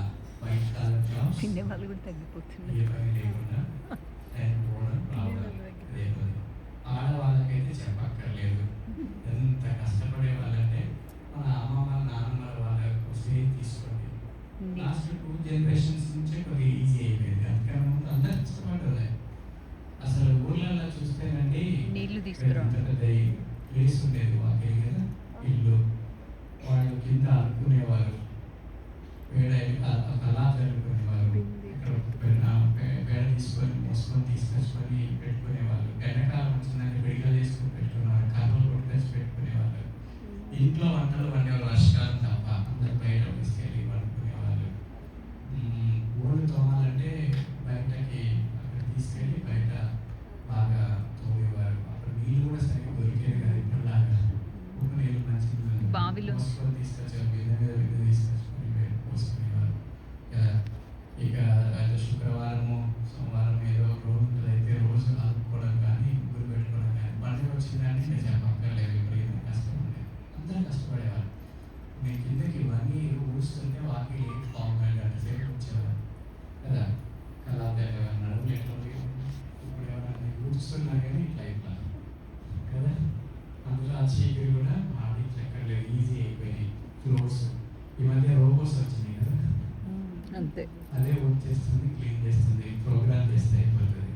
వైట్ కలర్ జాబ్స్ తినే వాళ్ళు కూడా తగ్గిపోతున్నారు. ఏ పని లేకుండా టైం పోవడం రావడం అదే పని. ఆడవాళ్ళకైతే చెప్పక్కర్లేదు, ఎంత కష్టపడే వాళ్ళంటే మన అమ్మమ్మ నాన్నమ్మ వాళ్ళ స్టేజ్ తీసుకోండి. లాస్ట్ 2 జనరేషన్స్ నుంచే కొద్దిగా ఈజీ అయిపోయింది. అందుకని ముందు అందరూ కష్టపడ్డలే. అసలు ఊర్లలో చూస్తేనండి నీళ్లు తీసుకురావాలి, పెద్ద ప్లేస్ ఉండేది వాకి కదా, ఇల్లు వాళ్ళు కింద అనుకునేవారు. వేడైన అంతే. అదే వర్క్ చేస్తుంది, క్లీన్ చేస్తుంది, ప్రోగ్రామ్ చేస్తే అయిపోతుంది.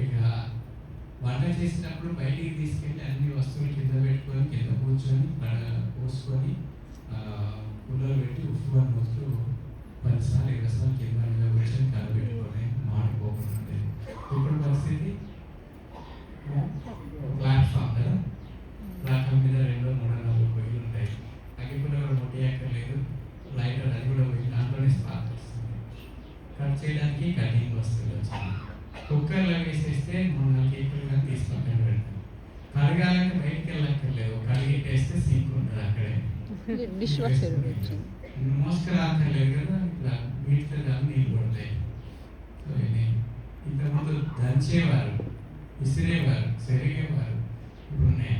ఇక వంట చేసినప్పుడు బయటికి తీసుకెళ్ళి అన్ని వస్తువులు కింద పెట్టుకొని కింద కూర్చొని పోసుకొని పుల్లలు పెట్టి ఉప్పు అని వస్తూ 10 సార్లు 20 సార్లు కింద మీద కూర్చొని కలబెట్టుకొని మాడిపోకుండా ఉండేది. ఇప్పుడు పరిస్థితి ప్లాట్ఫామ్ కదా, ప్లాట్ఫామ్ మీద 2, 3, 4 పొయ్యిలు ఉంటాయి. అగ్గిపుల్ల కూడా ముట్టి ఎక్కర్లేదు, లైటర్ అది కూడా పోయి దాంట్లోనే స్పార్క్ వస్తుంది. కట్ చేయడానికి కటింగ్ వస్తువులు వచ్చింది. కుక్కర్లో వేసేస్తే 3-4 కేకులు కానీ తీసి పక్కన పెడతాం. కడగాలంటే బయటికి వెళ్ళక్కర్లేదు, కడిగిట్టేస్తే సింక్ ఉంటుంది అక్కడే. డిష్ వాషర్ వచ్చింది. మోసుకురాక్కర్లేదు కదా, ఇట్లా వీటితో కానీ నీళ్ళు పడతాయి. సో ఇది ఇంతకుముందు దంచేవారు, విసిరేవారు, సెరిగేవారు, ఇప్పుడు ఉన్నాయి.